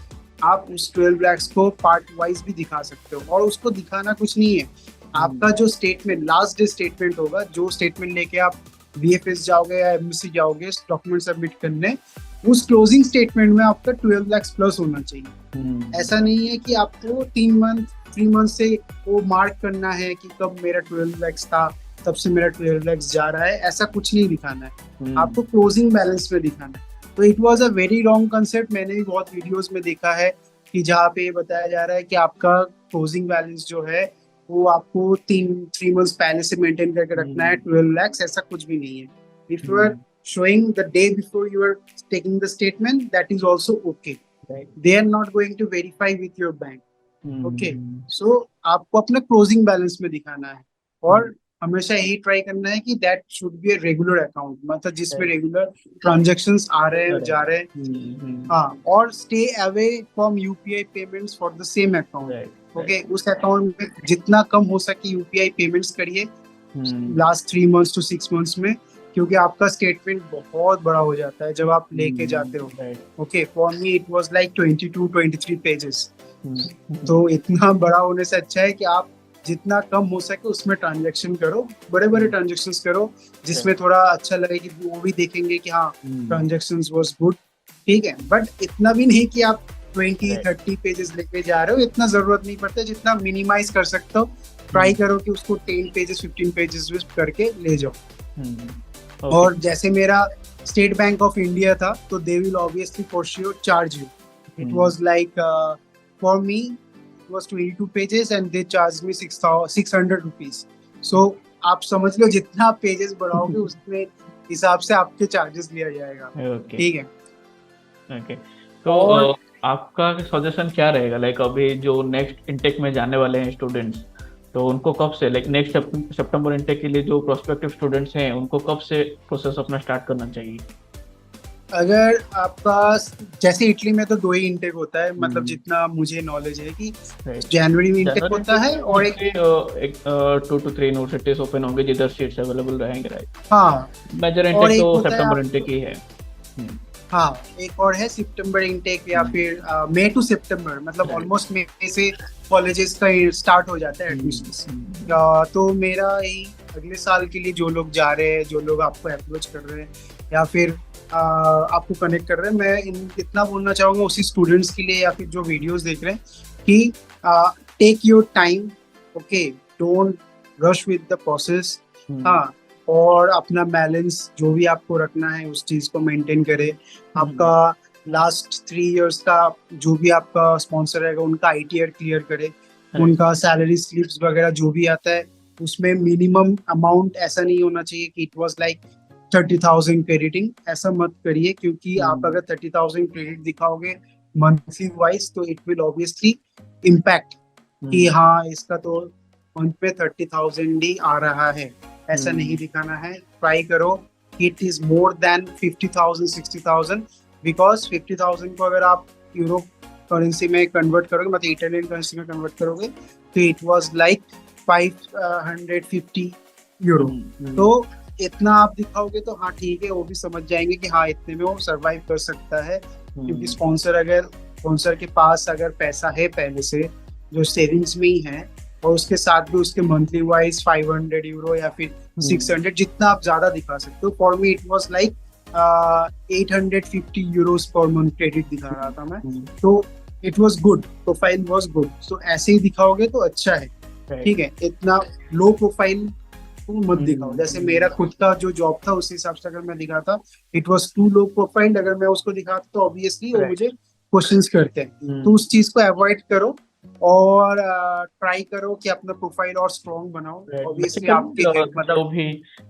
आप उस 12 lakhs को पार्ट वाइज भी दिखा सकते हो। और उसको दिखाना कुछ नहीं है, आपका जो स्टेटमेंट लास्ट डे स्टेटमेंट होगा, जो स्टेटमेंट लेके आप वीएफएस जाओगे या एमबेसी जाओगे डॉक्यूमेंट सबमिट करने, उस क्लोजिंग स्टेटमेंट में आपका 12 lakhs प्लस होना चाहिए। ऐसा नहीं है कि आपको 3 month से वो मार्क करना है कि कब मेरा 12 lakhs था तब से मेरा 12 lakhs जा रहा है, ऐसा कुछ नहीं दिखाना है, आपको क्लोजिंग बैलेंस में दिखाना है। तो it was a very wrong concept. मैंने भी बहुत वीडियोस में देखा है कि जहाँ पे बताया जा रहा है कि आपका क्लोजिंग बैलेंस जो है वो आपको 3 months पहले से मेंटेन करके रखना है 12 lakhs, ऐसा कुछ भी नहीं है। If you are showing the day before you are taking the statement, that is also okay. Right. They are not going to verify with your bank. Okay. So आपको अपना क्लोजिंग बैलेंस में दिखाना है, और हमेशा यही ट्राई करना है कि that should be a regular account, मतलब जिसमें रेगुलर ट्रांजैक्शंस आ रहे हैं जा रहे हैं। हाँ, और stay away from UPI payments for the same account. Okay, उस अकाउंट में जितना कम हो सके यूपीआई पेमेंट्स करिए लास्ट 3 months to 6 months में, क्योंकि आपका स्टेटमेंट बहुत बड़ा हो जाता है जब आप लेके जाते हो। Okay, for me it was like 22-23 pages. तो इतना बड़ा होने से अच्छा है कि आप जितना कम हो सके उसमें ट्रांजैक्शन करो, बड़े बड़े ट्रांजैक्शंस करो, जिसमें थोड़ा अच्छा लगे कि वो भी देखेंगे कि हाँ ट्रांजैक्शंस वाज गुड। ठीक है, बट इतना भी नहीं कि आप 20-30 पेजेस लेके जा रहे हो, इतना जरूरत नहीं पड़ता। जितना मिनिमाइज कर सकते हो ट्राई करो कि उसको 10 पेजेस 15 पेजेस करके ले जाओ। और जैसे मेरा स्टेट बैंक ऑफ इंडिया था, तो they will obviously for sure charge you. It was like for me it was 22 pages and they charge me 600 rupees. So आप समझ लो जितना आप पेजेस बढ़ाओगे उसमें हिसाब से आपके चार्जेस लिया जाएगा। ठीक है, ओके। तो आपका सजेशन क्या रहेगा, लाइक अभी जो नेक्स्ट इनटेक में जाने वाले हैं स्टूडेंट्स, तो उनको कब से, लाइक नेक्स्ट सितंबर इनटेक के लिए जो प्रोस्पेक्टिव स्टूडेंट्स हैं उनको कब से प्रोसेस अपना स्टार्ट करना चाहिए? अगर आपका जैसे इटली में तो 2 ही इनटेक होता है, मतलब जितना मुझे नॉलेज है कि जनवरी में इनटेक होता है, और एक 2 to 3 यूनिवर्सिटीज ओपन होंगे जिधर सीट्स अवेलेबल रहेंगे, राइट? हाँ, मेजर इनटेक तो सितंबर इनटेक ही है। हाँ, एक और है सितंबर इनटेक या फिर मई टू सितंबर, मतलब ऑलमोस्ट मई से कॉलेजेस का स्टार्ट हो जाता है एडमिशंस। तो मेरा यही अगले साल के लिए जो लोग जा रहे हैं, जो लोग आपको अप्रोच कर रहे हैं या फिर आपको कनेक्ट कर रहे हैं, मैं इतना बोलना चाहूँगा उसी स्टूडेंट्स के लिए या फिर जो वीडियोस देख रहे हैं कि take your time. Okay, don't rush with the process. हाँ, और अपना बैलेंस जो भी आपको रखना है उस चीज को मेंटेन करें। आपका लास्ट 3 years का जो भी आपका स्पॉन्सर रहेगा उनका आईटीआर क्लियर करें, उनका सैलरी स्लिप्स वगैरह जो भी आता है उसमें मिनिमम अमाउंट ऐसा नहीं होना चाहिए कि इट वाज लाइक 30,000 क्रेडिटिंग, ऐसा मत करिए, क्योंकि आप अगर 30,000 क्रेडिट दिखाओगे मंथली वाइज तो इट विल ऑब्वियसली इम्पैक्ट कि हाँ इसका तो मंथ में 30,000 ही आ रहा है। ऐसा नहीं दिखाना है। ट्राई करो it is more than 50,000 60,000, because 50,000 को अगर आप यूरो करेंसी में कन्वर्ट करोगे, मतलब इटालियन करेंसी में कन्वर्ट करोगे, तो इट वाज लाइक 550 यूरो। तो इतना आप दिखाओगे तो हाँ ठीक है, वो भी समझ जाएंगे कि हाँ इतने में वो सरवाइव कर सकता है, क्योंकि स्पॉन्सर के पास अगर पैसा है पहले से जो सेविंग्स में ही है, और उसके साथ भी उसके मंथली वाइज 500 यूरो या फिर 600, जितना आप ज्यादा दिखा सकते हो। For me it was like 850 euros per month credit दिखा रहा था मैं, तो it was good, profile was good. So ऐसे ही दिखाओगे तो अच्छा है। ठीक है, इतना लो प्रोफाइल मत दिखाओ। जैसे मेरा खुद का जो जॉब था उस हिसाब से अगर मैं दिखाता, it was too low profile, अगर मैं उसको दिखाता तो ऑब्वियसली वो मुझे क्वेश्चंस करते हैं। तो उस चीज को अवॉइड करो और ट्राई करो कि अपना प्रोफाइल और स्ट्रॉन्ग बनाओ। ऑब्वियसली आपके मतलब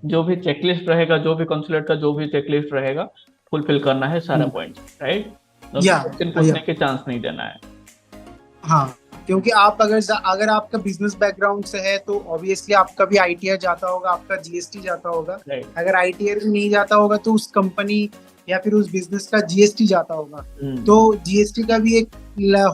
जो भी चेकलिस्ट रहेगा, जो भी कंसुलेट का जो भी चेकलिस्ट रहेगा, फुलफिल करना है सारा पॉइंट, राइट? क्वेश्चन पूछने के चांस नहीं देना है। हाँ, क्योंकि आप अगर आपका बिजनेस बैकग्राउंड से है तो ऑब्वियसली आपका भी आईटीआर जाता होगा, आपका जीएसटी जाता होगा। राइट। अगर आईटीआर भी नहीं जाता होगा तो उस कंपनी या फिर उस बिजनेस का जीएसटी जाता होगा। तो हम्म। जीएसटी का भी एक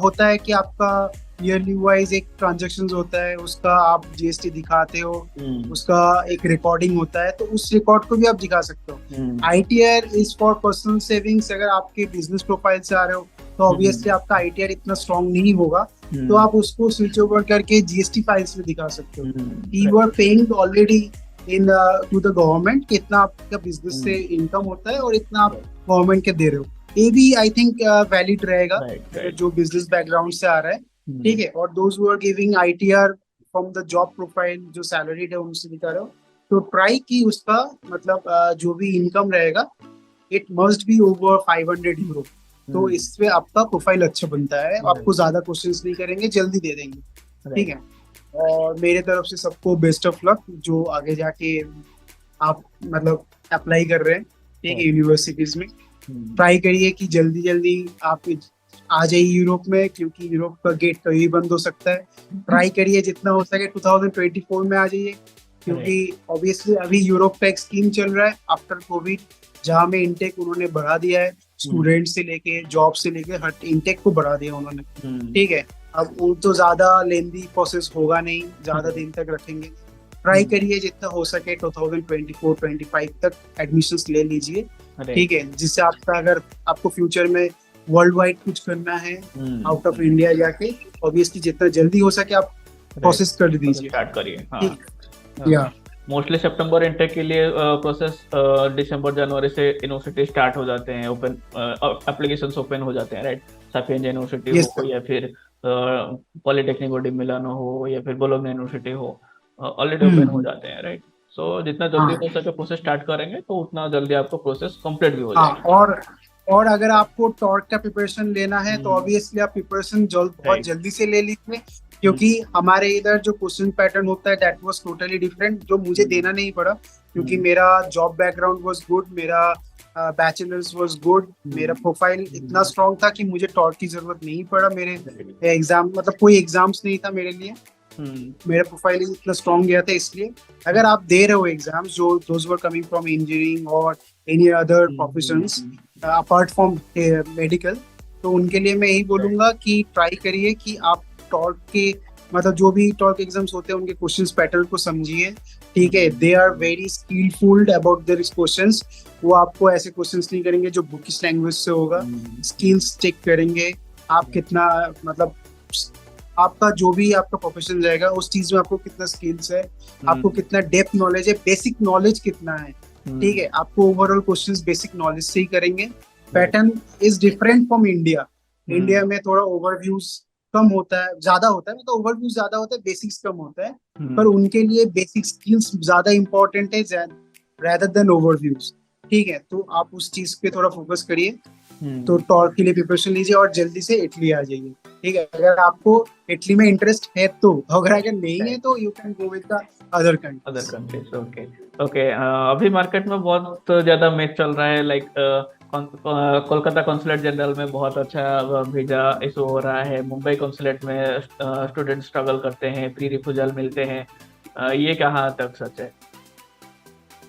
होता है कि आपका ईयरली वाइज एक ट्रांजेक्शन होता है, उसका आप जीएसटी दिखाते हो, हम्म। उसका एक रिकॉर्डिंग होता है, तो उस रिकॉर्ड को भी आप दिखा सकते हो। Hmm. ITR is for personal savings. अगर आपके बिजनेस प्रोफाइल से आ रहे हो तो ऑब्वियसली हम्म। आपका आईटीआर इतना स्ट्रांग नहीं होगा, तो हम्म। आप उसको स्विच ओवर करके जीएसटी फाइल्स में दिखा सकते हो। You are right. Paying already into the government कि इतना आपका बिजनेस से हम्म। इनकम होता है और इतना आप गवर्नमेंट के दे रहे हो। ये भी आई थिंक वैलिड रहेगा राइट। अगर राइट। जो बिजनेस बैकग्राउंड से आ रहा है। ठीक है। और those who are giving ITR from the job profile जो सैलरीड है उनसे दिखा रहे हो, तो ट्राई की उसका मतलब जो भी इनकम रहेगा it must be over 500 euro. तो हम्म। इससे आपका प्रोफाइल अच्छा बनता है, राइट। आपको ज्यादा क्वेश्चंस नहीं करेंगे, जल्दी दे देंगे। ठीक राइट। है। और मेरे तरफ से सबको बेस्ट ऑफ लक जो आगे जाके आप मतलब अप्लाई कर रहे हैं, ठीक है, यूनिवर्सिटीज में। हम्म। ट्राई करिए कि जल्दी जल्दी आप आ जाइए यूरोप में, क्योंकि यूरोप का गेट कभी भी बंद हो सकता है। ट्राई करिए जितना हो सके 2024 में आ जाइए, क्योंकि राइट। ऑब्वियसली अभी यूरोप का एक स्कीम चल रहा है आफ्टर कोविड, जहाँ में इनटेक उन्होंने बढ़ा दिया है। हम्म। स्टूडेंट से लेके जॉब से लेके हर इनटेक को बढ़ा दिया उन्होंने। हम्म। ठीक है। अब वो तो ज्यादा लेंदी प्रोसेस होगा नहीं, ज्यादा हम्म। दिन तक रखेंगे। ट्राई हम्म। करिए जितना हो सके 2024-25 तक एडमिशंस ले लीजिए। ठीक राइट। है। जिससे आपका अगर आपको फ्यूचर में वर्ल्ड वाइड कुछ करना है आउट ऑफ हम्म। इंडिया जाके, ऑब्वियसली जितना जल्दी हो सके आप राइट। प्रोसेस कर प्रोसेस दीजिए। स्टार्ट करिए, हाँ। ठीक है। या मोस्टली सितंबर इंटेक के लिए प्रोसेस दिसंबर जनवरी से यूनिवर्सिटी स्टार्ट हो जाते हैं, ओपन एप्लीकेशंस ओपन हो जाते हैं, राइट। सापिएंजा यूनिवर्सिटी यस हो सर। या फिर पॉलिटेक्निको डी मिलानो हो या फिर बोलोग्ना यूनिवर्सिटी हो, ऑलरेडी ओपन हो हम्म। जाते हैं, राइट। सो जितना जल्दी हाँ हो सके प्रोसेस स्टार्ट करेंगे तो उतना जल्दी आपको प्रोसेस कंप्लीट भी हो हाँ। जाएगा। और अगर आपको टॉर्क का प्रिपरेशन लेना है तो हम्म। ऑब्वियसली आप प्रिपरेशन बहुत राइट। जल्दी से ले लीजिए, क्योंकि हमारे इधर जो क्वेश्चन पैटर्न होता है दैट वाज टोटली डिफरेंट, जो मुझे देना नहीं पड़ा, क्योंकि मेरा जॉब बैकग्राउंड वाज गुड, मेरा बैचलर्स वाज गुड, मेरा प्रोफाइल इतना स्ट्रांग था कि मुझे टॉर्क की जरूरत नहीं पड़ा। मेरे एग्जाम मतलब कोई एग्जाम्स नहीं था मेरे लिए, मेरा प्रोफाइल इतना स्ट्रांग गया था। इसलिए अगर आप दे रहे हो एग्जाम्स जो those were coming from engineering और any other professions apart from medical, तो उनके लिए मैं यही बोलूंगा कि ट्राई करिए कि आप टॉर्क के मतलब जो भी टॉर्क एग्जाम्स होते हैं उनके क्वेश्चंस पैटर्न को समझिए। ठीक है। They are very skillful about their questions. वो आपको ऐसे क्वेश्चंस नहीं करेंगे जो बुकिश लैंग्वेज से होगा, स्किल्स चेक करेंगे। आप कितना मतलब आपका जो भी आपका प्रोफेशन रहेगा उस चीज में आपको कितना स्किल्स है, आपको कितना डेप्थ नॉलेज है, बेसिक नॉलेज कितना है। ठीक है। आपको ओवरऑल क्वेश्चंस बेसिक नॉलेज से ही करेंगे। Pattern is different from India. India में थोड़ा ओवरव्यूज कम होता है, ज्यादा होता है, मतलब ओवरव्यू ज्यादा होता है, बेसिक्स कम होता है। पर उनके लिए बेसिक स्किल्स ज्यादा इंपॉर्टेंट है rather देन ओवरव्यूज। ठीक है। तो आप उस चीज पे थोड़ा फोकस करिए। तो टॉर्क के लिए प्रिपरेशन लीजिए और जल्दी से इटली आ जाइए। ठीक है। अगर आपको इटली में इंटरेस्ट है तो, अगर नहीं है तो you can go with the other other countries. Countries, okay. Okay, अभी मार्केट में बहुत ज्यादा मैच चल रहा है, लाइक कोलकाता कॉन्सुलेट जनरल में बहुत अच्छा वीजा इशू हो रहा है, मुंबई कॉन्सुलेट में स्टूडेंट स्ट्रगल करते हैं, प्री रिफ्यूजल मिलते हैं। ये कहाँ तक सच है?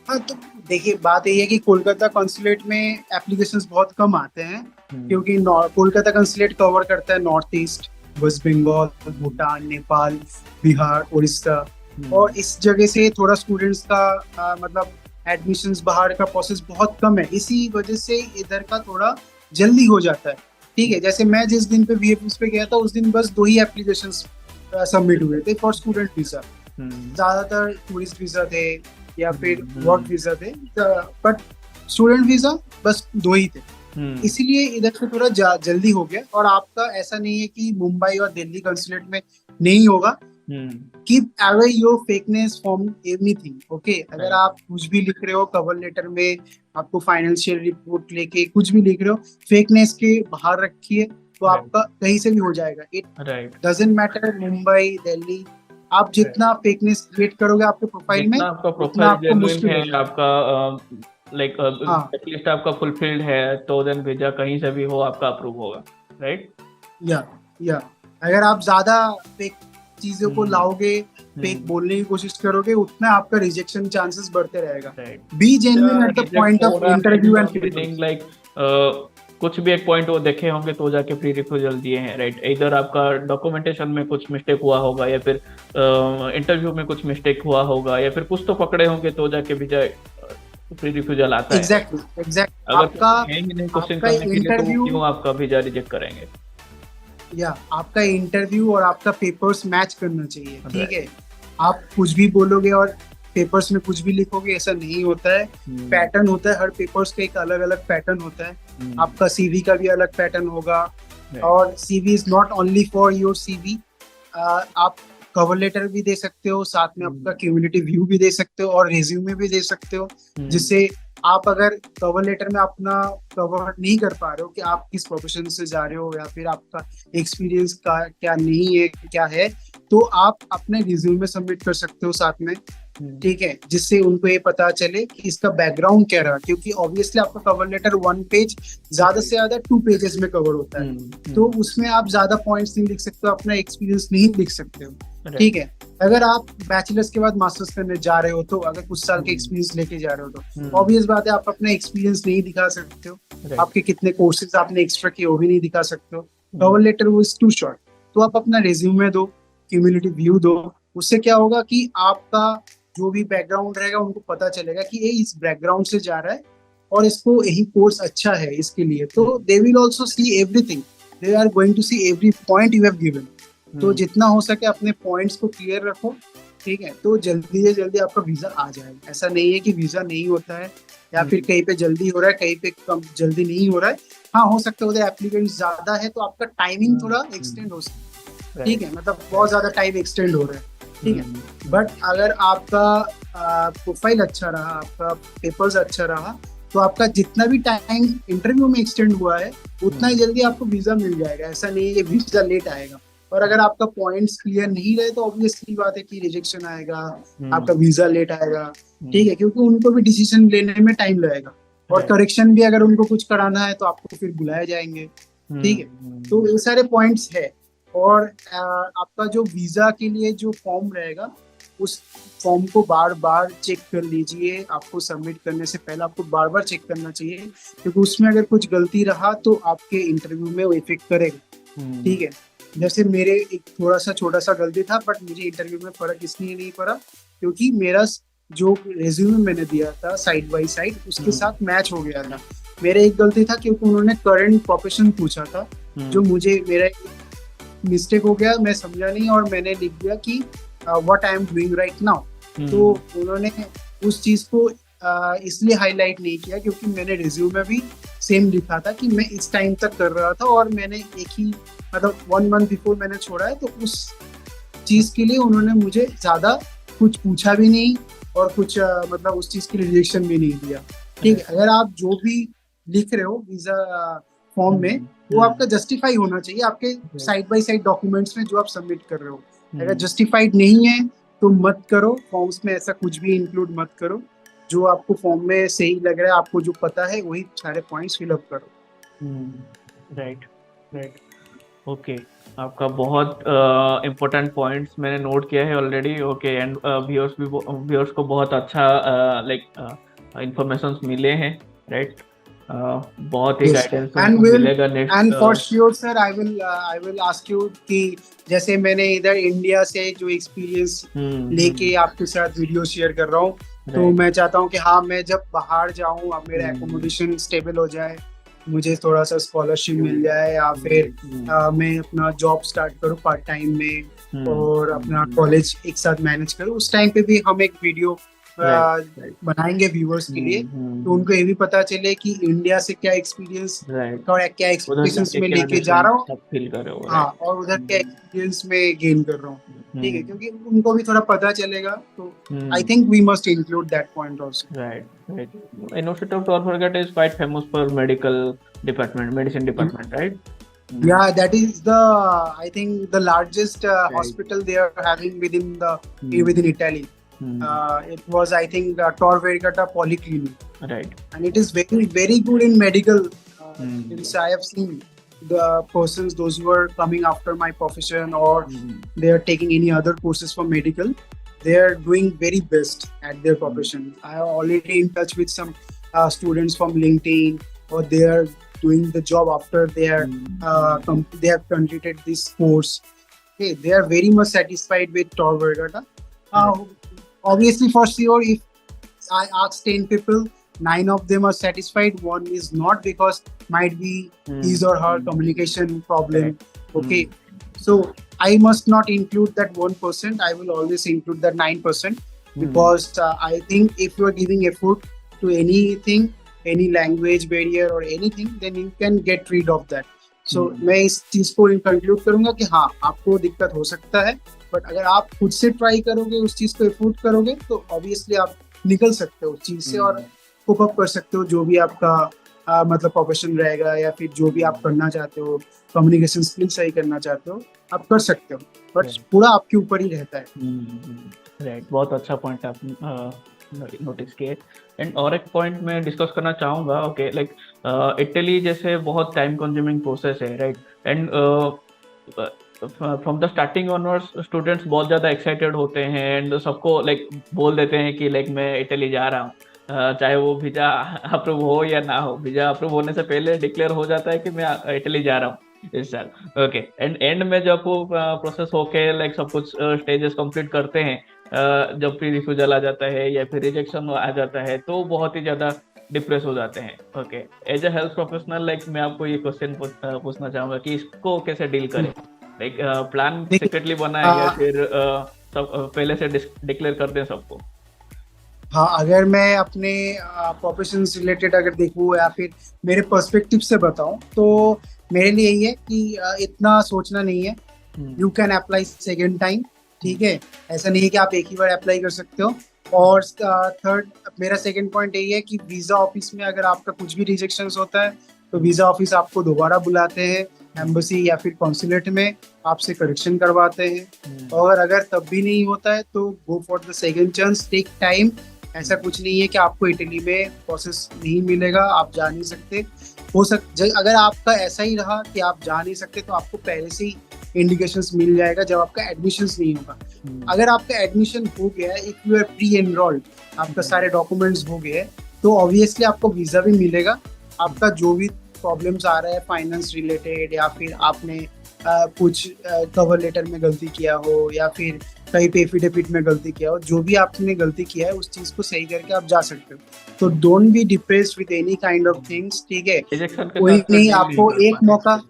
हाँ तो देखिए बात यही है कि कोलकाता कॉन्सुलेट में एप्लीकेशंस बहुत कम आते हैं, क्योंकि कोलकाता कॉन्सुलेट कवर करता है North East, West Bengal, Bhutan, Nepal, Bihar, Orissa. और इस जगह से थोड़ा स्टूडेंट्स का मतलब एडमिशंस बाहर का प्रोसेस बहुत कम है, इसी वजह से इधर का थोड़ा जल्दी हो जाता है। ठीक है। जैसे मैं जिस दिन पे वीएफएस पे गया था उस दिन बस 2 ही एप्लीकेशंस सबमिट हुए थे फॉर स्टूडेंट वीजा। ज्यादातर टूरिस्ट वीजा थे या फिर वर्क वीजा थे, बट स्टूडेंट वीजा बस 2 ही थे। इसीलिए इधर से थोड़ा जल्दी हो गया। और आपका ऐसा नहीं है कि मुंबई और दिल्ली कंसुलेट में नहीं होगा। Keep away your fakeness from everything. Okay. अगर आप कुछ भी लिख रहे हो कवर लेटर में, आपको फाइनेंशियल रिपोर्ट लेके कुछ भी लिख रहे हो, फेकनेस के बाहर रखिए, तो आपका कहीं से भी हो जाएगा। It doesn't matter Mumbai Delhi, आप जितना फेकनेस क्रिएट करोगे आपके प्रोफाइल में जितना आपका उतना प्रोफाइल आपको जेन्युइन मुश्किल है, होगा। आपका लाइक हाँ लिस्ट आपका फुलफिल्ड है, तो देन वीजा कहीं से भी हो आपका अप्रूव होगा, राइट। या अगर आप ज्यादा फेक चीजों को लाओगे, फेक हम्म बोलने की कोशिश करोगे, उतना आपका रिजेक्शन चांसेस बढ़ते रहेगा। Right. B genuine at the reject point हो ऑफ रहा है interview and meaning papers. Like कुछ भी एक पॉइंट वो देखे होंगे तो जाके प्री रिफ्यूजल दिए हैं, राइट। इधर आपका डॉक्यूमेंटेशन में कुछ मिस्टेक हुआ होगा, या फिर इंटरव्यू में कुछ मिस्टेक हुआ होगा, या फिर कुछ तो पकड़े होंगे तो जाके वीजा प्री रिफ्यूजल आता है, right? एग्जैक्टली एग्जैक्टली अगर आपका कुछ है ही नहीं क्वेश्चन आपका करने के लिए तो वो इंटरव्यू क्यों आपका वीजा रिजेक्ट करेंगे? या आपका इंटरव्यू और आपका पेपर्स मैच करना चाहिए, ठीक राइट। है। आप कुछ भी बोलोगे और पेपर्स में कुछ भी लिखोगे, ऐसा नहीं होता है। हम्म पैटर्न होता है, हर पेपर्स का एक अलग अलग पैटर्न होता है। हम्म आपका सीवी का भी अलग पैटर्न होगा। राइट। और CV is not only for your CV. आप कवर लेटर भी दे सकते हो, साथ में आपका हम्म क्यूमुलेटिव व्यू भी दे सकते हो, और रिज्यूमे भी दे सकते हो। हम्म जिससे आप अगर कवर लेटर में अपना कवर नहीं कर पा रहे हो कि आप किस प्रोफेशन से जा रहे हो, या फिर आपका एक्सपीरियंस का क्या नहीं है, क्या है, तो आप अपने रिज्यूमे सबमिट कर सकते हो साथ में, हम्म ठीक है। जिससे उनको ये पता चले कि इसका बैकग्राउंड क्या रहा, क्योंकि ऑब्वियसली आपका कवर लेटर 1 पेज, ज्यादा से राइट। ज्यादा 2 पेजेस में कवर होता है। तो उसमें आप ज्यादा पॉइंट्स नहीं लिख सकते हो, अपना एक्सपीरियंस नहीं लिख सकते हो, ठीक राइट। है। अगर आप बैचलर्स के बाद मास्टर्स करने जा रहे हो, तो अगर कुछ साल के हम्म एक्सपीरियंस लेके जा रहे हो, तो हम्म ऑब्वियस बात है आप अपना एक्सपीरियंस नहीं दिखा सकते हो। राइट। आपके कितने कोर्सेज आपने एक्स्ट्रा किए वो भी नहीं दिखा सकते हो। हम्म कवर लेटर वो इज टू शॉर्ट। तो आप अपना रिज्यूमे दो, क्यूमुलेटिव व्यू दो। उससे क्या होगा कि आपका जो भी बैकग्राउंड रहेगा उनको पता चलेगा कि ये इस बैकग्राउंड से जा रहा है और इसको यही कोर्स अच्छा है इसके लिए। तो they will also see everything, they are going to see every point you have given. तो हम्म जितना हो सके अपने पॉइंट्स को क्लियर रखो, ठीक है। तो जल्दी से जल्दी आपका वीजा आ जाएगा। ऐसा नहीं है कि वीजा नहीं होता है, या फिर हम्म कहीं पे जल्दी हो रहा है, कहीं पे कम जल्दी नहीं हो रहा है। हाँ, हो सकता है उधर एप्लीकेंट्स ज्यादा है तो आपका टाइमिंग थोड़ा एक्सटेंड हो सकता है, ठीक राइट। है। मतलब बहुत ज्यादा टाइम एक्सटेंड हो रहा है, ठीक है। हम्म बट अगर आपका प्रोफाइल अच्छा रहा, आपका पेपर्स अच्छा रहा, तो आपका जितना भी टाइम इंटरव्यू में एक्सटेंड हुआ है उतना ही जल्दी आपको वीजा मिल जाएगा। ऐसा नहीं है कि वीजा लेट आएगा। और अगर आपका पॉइंट्स क्लियर नहीं रहे तो ऑब्वियसली बात है कि रिजेक्शन आएगा, आपका वीजा लेट आएगा, ठीक है। क्योंकि उनको भी डिसीजन लेने में टाइम लगेगा, और राइट। करेक्शन भी अगर उनको कुछ कराना है तो आपको फिर बुलाए जाएंगे, ठीक है। तो ये सारे पॉइंट्स है। और आपका जो वीजा के लिए जो फॉर्म रहेगा, उस फॉर्म को बार बार चेक कर लीजिए। आपको सबमिट करने से पहले आपको बार बार चेक करना चाहिए, क्योंकि उसमें अगर कुछ गलती रहा तो आपके इंटरव्यू में वो इफेक्ट करेगा, ठीक है। जैसे मेरे एक थोड़ा सा छोटा सा गलती था, बट मुझे इंटरव्यू में फर्क इसलिए नहीं पड़ा क्योंकि मेरा जो रेज्यूमे मैंने दिया था साइड बाय साइड उसके साथ मैच हो गया था। मेरा एक गलती था क्योंकि उन्होंने करंट प्रोफेशन पूछा था, जो मुझे मेरा मिस्टेक हो गया, मैं समझा नहीं और मैंने लिख दिया कि what I am doing right now. तो उन्होंने उस चीज को इसलिए हाईलाइट नहीं किया क्योंकि मैंने रिज्यूमे भी सेम लिखा था कि मैं इस टाइम तक कर रहा था, और मैंने एक ही मतलब 1 मंथ बिफोर मैंने छोड़ा है। तो उस चीज के लिए उन्होंने मुझे ज्यादा कुछ पूछा भी नहीं, और कुछ मतलब उस चीज के लिए रिजेक्शन भी नहीं दिया, ठीक है। अगर आप जो भी लिख रहे हो वीजा फॉर्म में, वो आपका जस्टिफाई होना चाहिए आपके साइड बाय साइड डॉक्यूमेंट्स में जो आप सबमिट कर रहे हो। अगर जस्टिफाइड नहीं है तो मत करो, फॉर्म्स में ऐसा कुछ भी इंक्लूड मत करो। जो आपको फॉर्म में सही लग रहा है, आपको जो पता है वही सारे पॉइंट्स फिल अप करो। राइट। राइट। ओके। आपका बहुत इम्पोर्टेंट पॉइंट्स मैंने नोट किया है ऑलरेडी। ओके। एंड व्यूअर्स को बहुत अच्छा लाइक इंफॉर्मेशन मिले हैं, राइट। बहुत ही Yes, गाइडेंस and उनको will मिलेगा next. and for sure sir, I will ask you कि जैसे मैंने इधर इंडिया से जो एक्सपीरियंस लेके आपके साथ वीडियो शेयर कर रहा हूँ, तो राइट। मैं चाहता हूँ कि हाँ, मैं जब बाहर जाऊँ, अब मेरा एकोमोडेशन स्टेबल हो जाए, मुझे थोड़ा सा स्कॉलरशिप मिल जाए, या फिर मैं अपना जॉब स्टार्ट करूँ पार्ट टाइम में, और अपना कॉलेज एक साथ मैनेज करूँ। उस टाइम पे भी हम एक वीडियो राइट। बनाएंगे व्यूअर्स के लिए, तो उनको ये भी पता चले कि इंडिया से क्या एक्सपीरियंस राइट। और क्या उधर एक्सपेक्टेशंस जाके में क्या लेके जा रहा डिफरेंस हूँ, सब फील करे हो, हाँ, राइट। और उधर क्या एक्सपीरियंस में गेन कर रहा हूँ, ठीक है। क्योंकि उनको भी थोड़ा पता चलेगा, तो I think we must include that point also. Right, right. University of Torforget is quite famous for medical department, medicine department, right? Yeah, that is the, I think, the largest Right. hospital they are having Hmm. within Italy. It was, I think, Tor Vergata Polyclinic, Right. and it is very very good in medical. Hmm. Since I have seen. the persons those who are coming after my profession, or they are taking any other courses for medical, they are doing very best at their profession. I am already in touch with some students from LinkedIn, or they are doing the job after they are they have completed this course. Okay, they are very much satisfied with Tor Vergata. Obviously, for sure, if I ask 10 people, 9 of them are satisfied. One is not, because might be his or her communication problem. Okay, so I must not include that 1%. I will always include that 9%, because I think if you are giving effort to anything, any language barrier or anything, then you can get rid of that. So मैं इस चीज को conclude करूंगा कि हाँ, आपको दिक्कत हो सकता है, बट अगर आप खुद से ट्राई करोगे, उस चीज को एफोर्ड करोगे, तो ऑब्वियसली आप निकल सकते हो उस चीज से और कोप अप कर सकते हो जो भी आपका मतलब प्रोफेशन रहेगा, या फिर जो भी आप करना चाहते हो, कम्युनिकेशन स्किल सही करना चाहते हो, आप कर सकते हो, बट पूरा आपके ऊपर ही रहता है। राइट, बहुत अच्छा पॉइंट आप नोटिस किए। एंड और एक पॉइंट मैं डिस्कस करना चाहूँगा, ओके, लाइक इटली जैसे बहुत टाइम कंज्यूमिंग प्रोसेस है, right, and from the starting onwards students बहुत ज़्यादा एक्साइटेड होते हैं एंड सबको लाइक बोल देते हैं कि लाइक मैं इटली जा रहा हूँ, चाहे वो वीज़ा अप्रूव हो या ना हो। वीज़ा अप्रूव होने से पहले डिक्लेयर हो जाता है कि मैं इटली जा रहा हूँ इस साल, ओके, एंड एंड में जब वो प्रोसेस होके लाइक सब कुछ स्टेजेस कंप्लीट करते हैं, जब प्री रिफ्यूजल आ जाता है या फिर रिजेक्शन आ जाता है, तो बहुत ही ज़्यादा डिप्रेस हो जाते हैं। Okay, as a health professional, like मैं आपको ये क्वेश्चन पूछना चाहूँगा कि इसको कैसे डील करें, लाइक प्लान सीक्रेटली बनाए या फिर सब पहले से डिक्लेयर कर दें सबको? हाँ, अगर मैं अपने प्रोफेशन से रिलेटेड अगर देखूँ या फिर मेरे पर्सपेक्टिव से बताऊँ, तो मेरे लिए यही है कि इतना सोचना नहीं है। You can apply second time, ठीक है, ऐसा नहीं है कि आप एक ही बार अप्लाई कर सकते हो। और थर्ड, मेरा सेकंड पॉइंट यही है कि वीज़ा ऑफिस में अगर आपका कुछ भी रिजेक्शन होता है, तो वीज़ा ऑफिस आपको दोबारा बुलाते हैं, एम्बेसी या फिर कॉन्सुलेट में आपसे करेक्शन करवाते हैं। और अगर तब भी नहीं होता है, तो go for the second chance, take time. ऐसा कुछ नहीं है कि आपको इटली में प्रोसेस नहीं मिलेगा, आप जा नहीं सकते। अगर आपका ऐसा ही रहा कि आप जा नहीं सकते, तो आपको पहले से ही इंडिकेशंस मिल जाएगा जब आपका एडमिशंस नहीं होगा। अगर आपका एडमिशन हो गया है, if you are pre enrolled, आपका सारे डॉक्यूमेंट्स हो गए, तो ऑब्वियसली आपको वीज़ा भी मिलेगा। आपका जो भी प्रॉब्लम्स आ रहा है फाइनेंस रिलेटेड, या फिर आपने कुछ कवर लेटर में गलती किया हो, या फिर कहीं पे एफिडेविट में गलती किया हो, जो भी आपने गलती किया है उस चीज को सही करके आप जा सकते हो। तो don't be depressed with any kind of things, ठीक है। कोई नहीं, आपको एक मौका,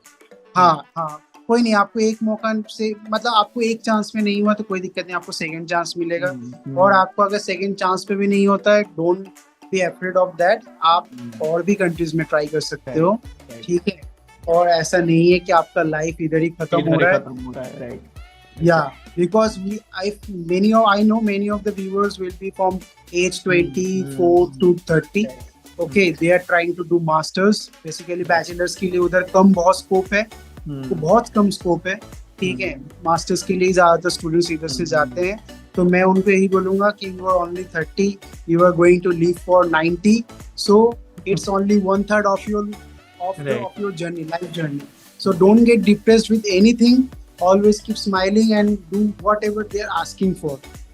हाँ हाँ, कोई नहीं, आपको एक मौका से, मतलब आपको एक चांस में नहीं हुआ तो कोई दिक्कत नहीं, आपको सेकंड चांस मिलेगा। और आपको अगर सेकंड चांस पे भी नहीं होता है, don't be afraid of that, आप और भी कंट्रीज में ट्राई कर सकते हो, ठीक है। और ऐसा नहीं है कि आपका लाइफ इधर ही खत्म हो रहा है, right. Yeah, because I know many of the viewers will be from age 24 to 30. Okay, they are trying to do masters. Basically, bachelors के लिए उधर कम बहुत स्कोप है, तो बहुत कम स्कोप है, ठीक है। मास्टर्स के लिए ज्यादातर स्टूडेंट्स इधर से जाते हैं। तो मैं उनको यही बोलूंगा कि you are only 30, you are going to live for 90, so it's only 1/3 of your journey, life journey. So don't get depressed with anything. Always keep smiling and do whatever they are asking for.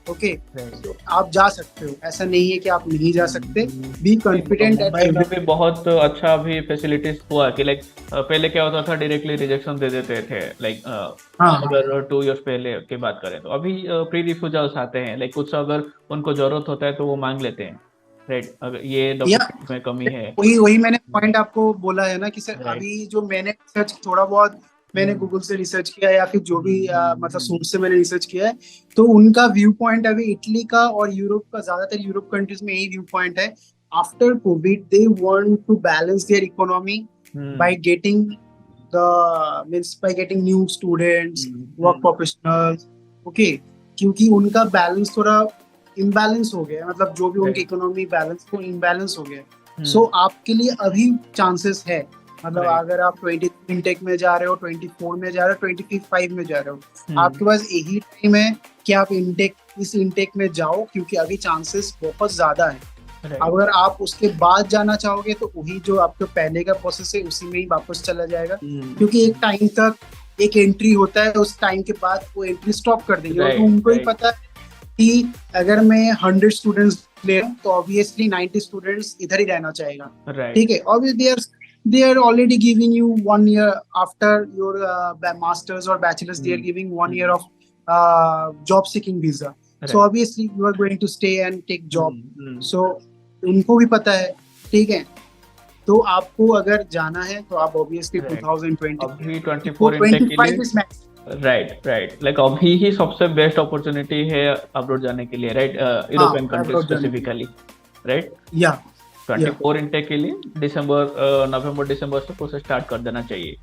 Okay, so आप जा सकते हो, ऐसा नहीं है कि आप नहीं जा सकते। Be confident at मुंबई में भी बहुत अच्छा भी फैसिलिटीज हुआ कि लाइक पहले क्या होता था, डायरेक्टली रिजेक्शन दे देते थे, लाइक अगर 2 इयर्स पहले की बात करें तो। अभी प्री रिफ्यूजल्स आते हैं, लाइक कुछ अगर उनको जरूरत होता है तो वो मांग लेते हैं, राइट, अगर ये डॉक्यूमेंट में कमी है। वही मैंने पॉइंट आपको बोला है ना कि सर, अभी जो मैंने रिसर्च थोड़ा बहुत मैंने गूगल से रिसर्च किया, या फिर जो भी मतलब सोर्स से मैंने रिसर्च किया है, तो उनका व्यू पॉइंट अभी इटली का और यूरोप का, ज्यादातर यूरोप कंट्रीज में यही व्यू पॉइंट है। After Covid they want to balance their economy by getting new students, work professionals, okay, क्योंकि उनका बैलेंस थोड़ा इम्बैलेंस हो गया, मतलब जो भी उनकी इकोनॉमी बैलेंस वो इम्बैलेंस हो गया। सो आपके लिए अभी चांसेस है, मतलब अगर आप 20 इनटेक में जा रहे हो, 24 में जा रहे हो, 25 में जा रहे हो, आपके पास यही टाइम है कि आप इस इनटेक में जाओ, क्योंकि अभी चांसेस बहुत ज्यादा है। राइट। अगर आप उसके बाद जाना चाहोगे तो वही जो आपका पहले का प्रोसेस है उसी में ही वापस चला जाएगा, क्योंकि एक टाइम तक एक एंट्री होता है, उस टाइम के बाद वो एंट्री स्टॉप कर देंगे, और राइट। उनको ही राइट। पता है कि अगर मैं 100 स्टूडेंट्स ले रहा हूँ तो ऑब्वियसली 90 स्टूडेंट्स इधर ही रहना चाहेगा। राइट। ठीक है, obviously they are already giving you 1 year after your masters or bachelors. They are giving 1 year of job seeking visa. So right. obviously you are going to stay and take job. So उनको भी पता है। ठीक है, तो आपको अगर जाना है तो आप ऑब्वियसली राइट। 2020 अभी 24 इंटेक के लिए। 25 is max. Right. Right. Like अभी ही सबसे बेस्ट अपॉर्चुनिटी है अब्रॉड जाने के लिए, राइट, हाँ, यूरोपियन कंट्री अब्रॉड जाने के स्पेसिफिकली, राइट। लिए। या 24 इंटेक के लिए नवंबर दिसंबर से प्रोसेस स्टार्ट कर देना चाहिए,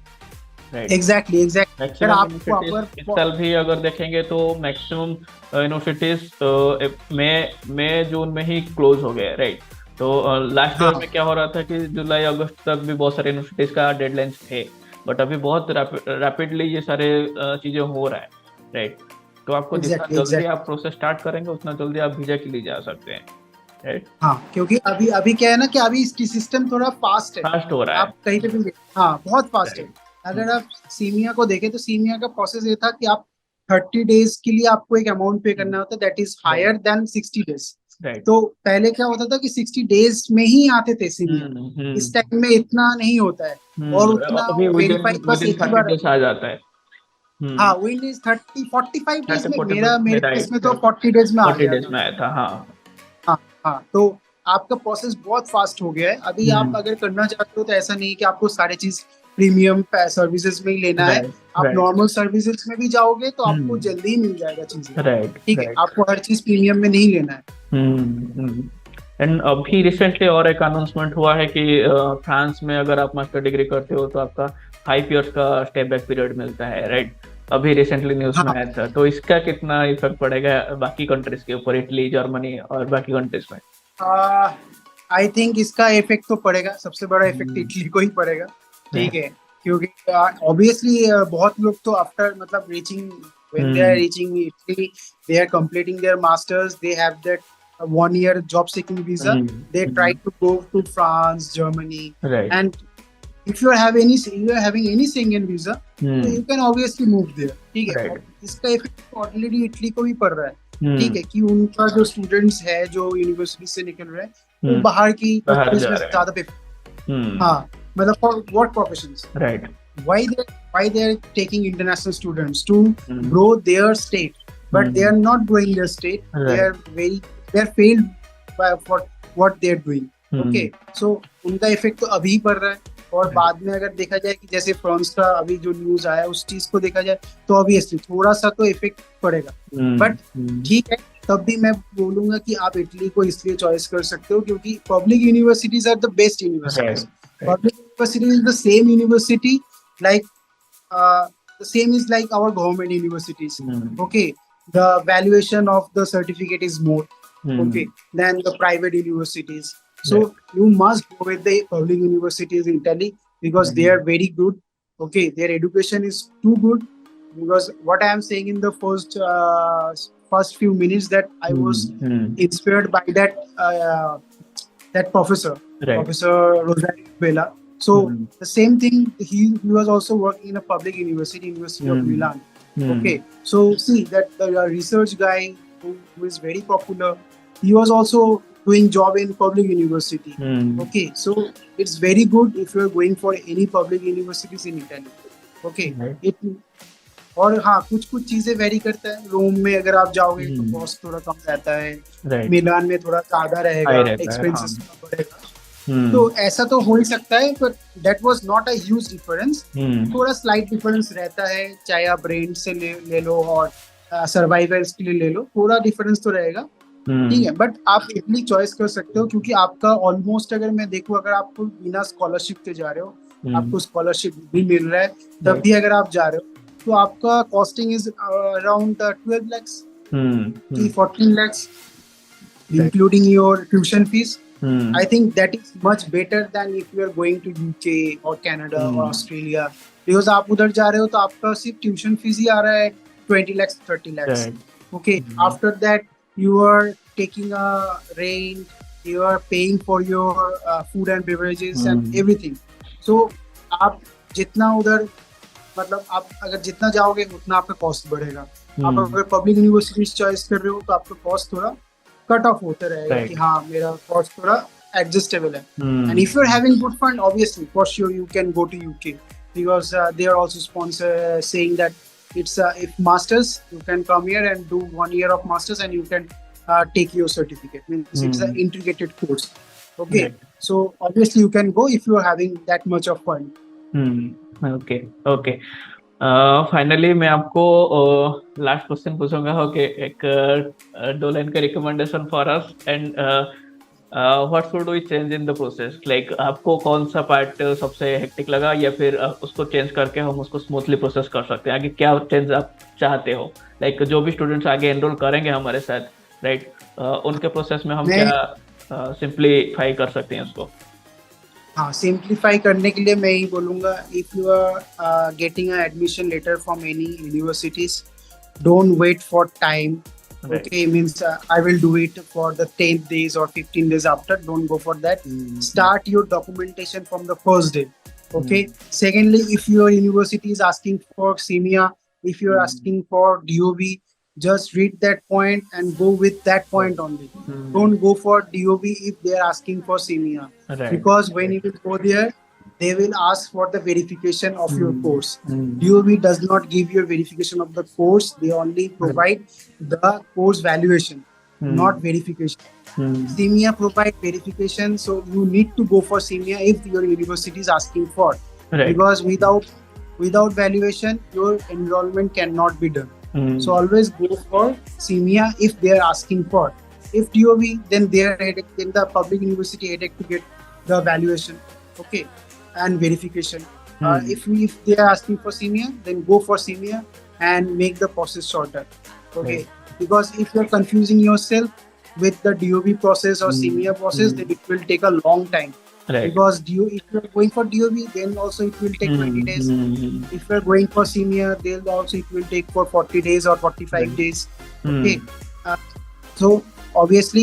राइट। एग्जैक्टली एग्जैक्टली, अगर मैक्सिमम आपको यूनिवर्सिटीज इस साल भी अगर देखेंगे तो मैक्सिमम यूनिवर्सिटीज मई जून में ही क्लोज हो गए, राइट। तो लास्ट ईयर हाँ में क्या हो रहा था कि जुलाई अगस्त तक भी बहुत सारे यूनिवर्सिटीज का डेडलाइंस थे, बट अभी बहुत रैपिडली ये सारे चीजें हो रहा है, राइट। तो आपको जितना एग्जैक्टली जल्दी एग्जैक्टली। आप प्रोसेस स्टार्ट करेंगे उतना जल्दी आप वीजा के लिए जा सकते हैं, राइट। हाँ, क्योंकि अभी अभी क्या है ना कि अभी इसकी सिस्टम थोड़ा फास्ट है। फास्ट हो रहा है, आप कहीं पे भी हाँ, बहुत फास्ट है। राइट। अगर आप सीमिया को देखें तो सीमिया का प्रोसेस ये था कि आप 30 डेज के लिए आपको एक अमाउंट पे करना होता है, that is right. Higher than 60 days. Right. तो पहले क्या होता था कि 60 डेज में ही आते थे सीमिया। इस हम्म। टाइम में इतना नहीं होता है, और उतना अभी विदिन वेरीफाई बस विदिन एक ही 30 बार। डेज आ जाता है। हाँ, विंडीज 30 45 डेज थर्टी में, फोर्टी मेरा मेरे केस में राइट। तो 40 डेज में आ 40 गया डेज था। में आया था, हाँ। हाँ हाँ, तो आपका प्रोसेस बहुत फास्ट हो गया है। अभी आप हम्म। अगर करना चाहते हो तो ऐसा नहीं कि आपको सारे चीज प्रीमियम सर्विसेज में ही लेना है। राइट। आप राइट। नॉर्मल सर्विसेज में भी जाओगे तो आपको हम्म। जल्दी ही मिल जाएगा चीजें। राइट। ठीक है, राइट। आपको हर चीज प्रीमियम में नहीं लेना है। हम्म। एंड अभी रिसेंटली और एक अनाउंसमेंट हुआ है कि फ्रांस में अगर आप मास्टर डिग्री करते हो तो आपका 5 इयर्स का स्टेप बैक पीरियड मिलता है, राइट। अभी रिसेंटली न्यूज में हाँ, आया था, तो इसका कितना इफेक्ट पड़ेगा बाकी कंट्रीज के ऊपर, इटली, जर्मनी और बाकी कंट्रीज में? आई थिंक इसका इफेक्ट तो पड़ेगा, सबसे बड़ा इफेक्ट हम्म। इटली को ही पड़ेगा। ठीक राइट। है, क्योंकि ऑब्वियसली बहुत लोग तो आफ्टर मतलब reaching, when they are hmm. reaching Italy, they are completing their masters, they have that 1 year job seeking visa, they try to go to France, Germany, right. and if you have any, you are having any Schengen visa, तो you can obviously move there। ठीक है, और right. इसका effect already Italy को भी पड़ रहा है। ठीक हम्म। है, कि उनका जो स्टूडेंट्स है जो यूनिवर्सिटी से निकल रहे हैं वो हम्म। बाहर की बाहर कंट्रीज जा में रहे हैं। ज्यादा पे। हम्म। हाँ, मतलब for what professions, right. why they are taking international students to hmm. grow their state, but they hmm. are not growing their state, they right. are they are failed for what they are doing। Hmm. okay, so उनका effect तो अभी पड़ रहा है, और right. बाद में अगर देखा जाए कि जैसे फ्रांस का अभी जो न्यूज आया उस चीज को देखा जाए तो ऑब्वियसली थोड़ा सा तो इफेक्ट पड़ेगा। बट ठीक है, तब भी मैं बोलूंगा कि आप इटली को इसलिए चॉइस कर सकते हो क्योंकि public universities are the best universities. Right. Right. Public university is the same university, like the same is like our government universities। Hmm. Okay, the valuation of the certificate is more okay hmm. than the private universities। So right. you must go with the public universities in Italy because they are very good। Okay, their education is too good, because what I am saying in the first few minutes that I was inspired by that professor, right. Professor Rosario Bella। So the same thing, he was also working in a public university, University of Milan। Okay, so see that the research guy who is very popular, he was also doing job in public university। Okay, so it's very good if you are going for any public universities in Italy। Okay, it और हाँ, कुछ कुछ चीजें very करता है। रोम में अगर आप जाओगे तो कॉस्ट थोड़ा कम रहता है, मिलान में थोड़ा ज्यादा रहेगा, एक्सपेंसेस बढ़ेगा। तो ऐसा तो हो ही सकता है, पर that was not a huge difference. थोड़ा स्लाइट डिफरेंस रहता है, चाहे आप रेंट से ले लो और सर्वाइवल्स के लिए ले लो, थोड़ा डिफरेंस तो रहेगा। ठीक है, बट आप इतनी चॉइस कर सकते हो क्योंकि आपका ऑलमोस्ट, अगर मैं देखूं, अगर आपको बिना स्कॉलरशिप के जा रहे हो, आपको स्कॉलरशिप भी मिल रहा है, तब भी अगर आप जा रहे हो तो आपका costing is around 12 lakhs to 14 lakhs including your tuition fees। I think that is much better than if you are going to UK or Canada or Australia, because आप उधर जा रहे हो तो आपका सिर्फ ट्यूशन फीस ही आ रहा है 20 lakhs 30 lakhs। Okay, after that you are taking a rent, you are paying for your food and beverages and hmm everything. So आप जितना उधर, मतलब आप अगर जितना जाओगे उतना आपका कॉस्ट बढ़ेगा. आप हम्म अगर पब्लिक यूनिवर्सिटीज चॉइस कर रहे हो तो आपका कॉस्ट थोड़ा कट ऑफ होता रहेगा कि राइट हाँ मेरा कॉस्ट थोड़ा एडजस्टेबल है. And if you are hmm having good fund, obviously for sure you can go to UK because they are also sponsor saying that it's if masters you can come here and do 1 year of masters and you can take your certificate. Means it's an hmm integrated course. Okay, right so obviously you can go if you are having that much of fund. Okay okay finally मैं आपको last question पूछूंगा. Okay एक दो line का recommendation for us and what should we change in the process. Like आपको कौन सा part सबसे हेक्टिक लगा, या फिर उसको चेंज करके हम उसको स्मूथली प्रोसेस कर सकते हैं. आगे क्या चेंज आप चाहते हो, लाइक जो भी स्टूडेंट्स आगे एनरोल करेंगे हमारे साथ, राइट, उनके प्रोसेस में हम मैं क्या सिंप्लीफाई कर सकते हैं उसको. हाँ, सिंप्लीफाई करने के लिए मैं ही बोलूँगा, if you are getting a admission letter from any universities, don't wait for time. Right Okay, means I will do it for the 10th days or 15 days after. Don't go for that. Start your documentation from the first day. Okay. Secondly, if your university is asking for SEMIA, if you're asking for DOB, just read that point and go with that point only. Don't go for DOB if they are asking for SEMIA, right because when you will go there, they will ask for the verification of your course. Right DOB does not give your verification of the course. They only provide the course valuation, not verification. SEMIA provide verification, so you need to go for SEMIA if your university is asking for. Right Because without valuation, your enrollment cannot be done. So always go for SEMIA if they are asking for. If DOB, then they are then the public university headache to get the valuation, okay, and verification. If they are asking for SEMIA, then go for SEMIA and make the process shorter, okay. Because if you are confusing yourself with the DOB process or SEMIA process, then it will take a long time. Right Because if you are going for DOB, then also it will take 20 days. If you are going for SEMIA, then also it will take for 40 days or 45 days. Okay. So obviously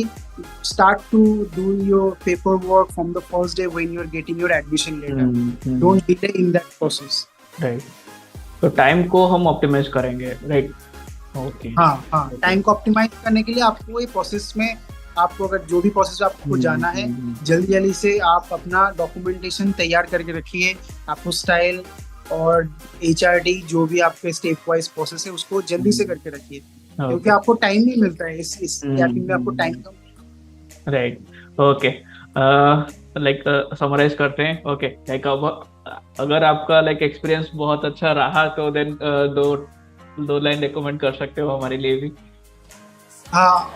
start to do your paperwork from the first day when you are getting your admission letter. Don't delay in that process. Right. तो time को हम optimise करेंगे, right. Okay हाँ, time को optimise करने के लिए आपको ये प्रोसेस में, आपको अगर जो भी प्रोसेस आपको जाना है, जल्दी जल्दी से आप अपना डॉक्यूमेंटेशन तैयार करके रखिए. आपको स्टाइल और HRD जो भी आपके स्टेप वाइज प्रोसेस है उसको जल्दी से करके रखिए, क्योंकि आपको टाइम नहीं मिलता है इस गैपिंग में, आपको टाइम कम. राइट. ओके लाइक समराइज करते हैं. ओके लाइक अब अगर आपका लाइक एक्सपीरियंस बहुत अच्छा रहा तो देन दो लाइन रिकमेंड कर सकते हो हमारे लिए भी.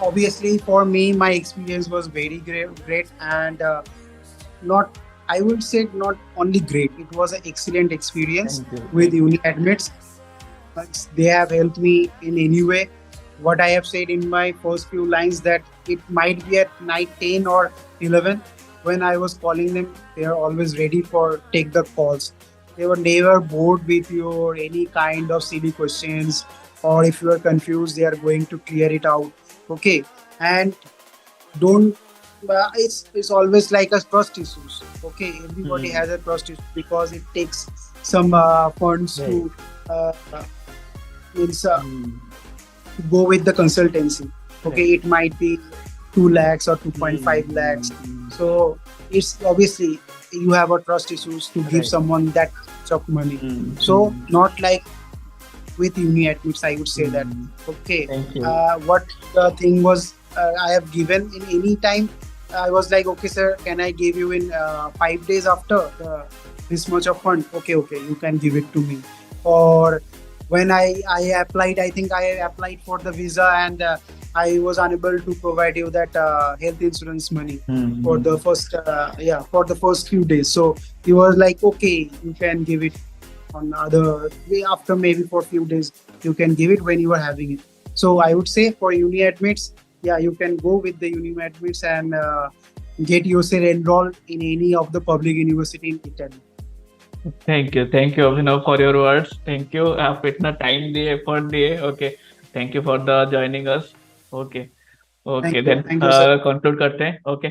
Obviously for me my experience was very great and not, I would say not only great, it was an excellent experience with UniAdmits. They have helped me in any way. What I have said in my first few lines, that it might be at night 10 or 11 when I was calling them, they are always ready for take the calls. They were never bored with your any kind of silly questions, or if you are confused they are going to clear it out. Okay. And don't it's always like a trust issues. Okay, everybody has a trust issue because it takes some funds to means go with the consultancy. Okay, it might be 2 lakhs or 2.5 lakhs. So it's obviously you have a trust issues to give someone that much of money. So not like with UniAdmits, I would say that. Okay. What the thing was, I have given in any time. I was like, okay, sir, can I give you in 5 days after this much of fund? Okay, you can give it to me. Or when I applied, I think I applied for the visa and I was unable to provide you that health insurance money for the first for the first few days. So he was like, okay, you can give it on other way after, maybe for few days you can give it when you are having it. So I would say for UniAdmits, you can go with the UniAdmits and get yourself enrolled in any of the public university in Italy. Thank you Abhinav for your words. Thank you, आप इतना time दिए, effort दिए. Okay, thank you for the joining us. Okay then Thank you, sir. Conclude करते हैं. Okay.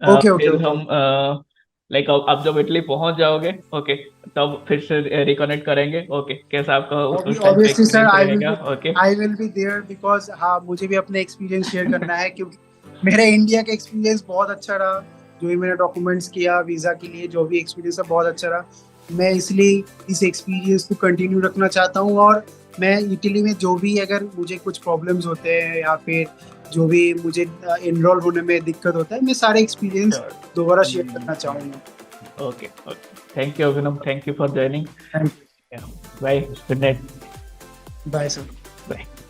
Okay okay फिर okay. हम like आप जब इटली पहुंच जाओगे, ओके, तब फिर से रिकनेक्ट करेंगे। ओके, कैसा आपका उस टाइम पे ऑब्वियसली सर, एक्सपीरियंस रहेगा? Okay. I will be there because हाँ, मुझे भी अपने एक्सपीरियंस शेयर करना है, क्योंकि मेरा इंडिया का एक्सपीरियंस बहुत अच्छा रहा। जो भी मैंने डॉक्यूमेंट्स किया वीजा के लिए, जो भी एक्सपीरियंस है बहुत अच्छा रहा। मैं इसलिए इस एक्सपीरियंस को कंटिन्यू रखना चाहता हूँ। और मैं इटली में जो भी अगर मुझे कुछ प्रॉब्लम्स होते हैं या फिर जो भी मुझे इनरोल होने में दिक्कत होता है, मैं सारे एक्सपीरियंस श्योर। दोबारा शेयर करना चाहूंगा। Okay okay, thank you Abhinav, thank you for joining. Thank bye, good night. You. Bye sir. Bye.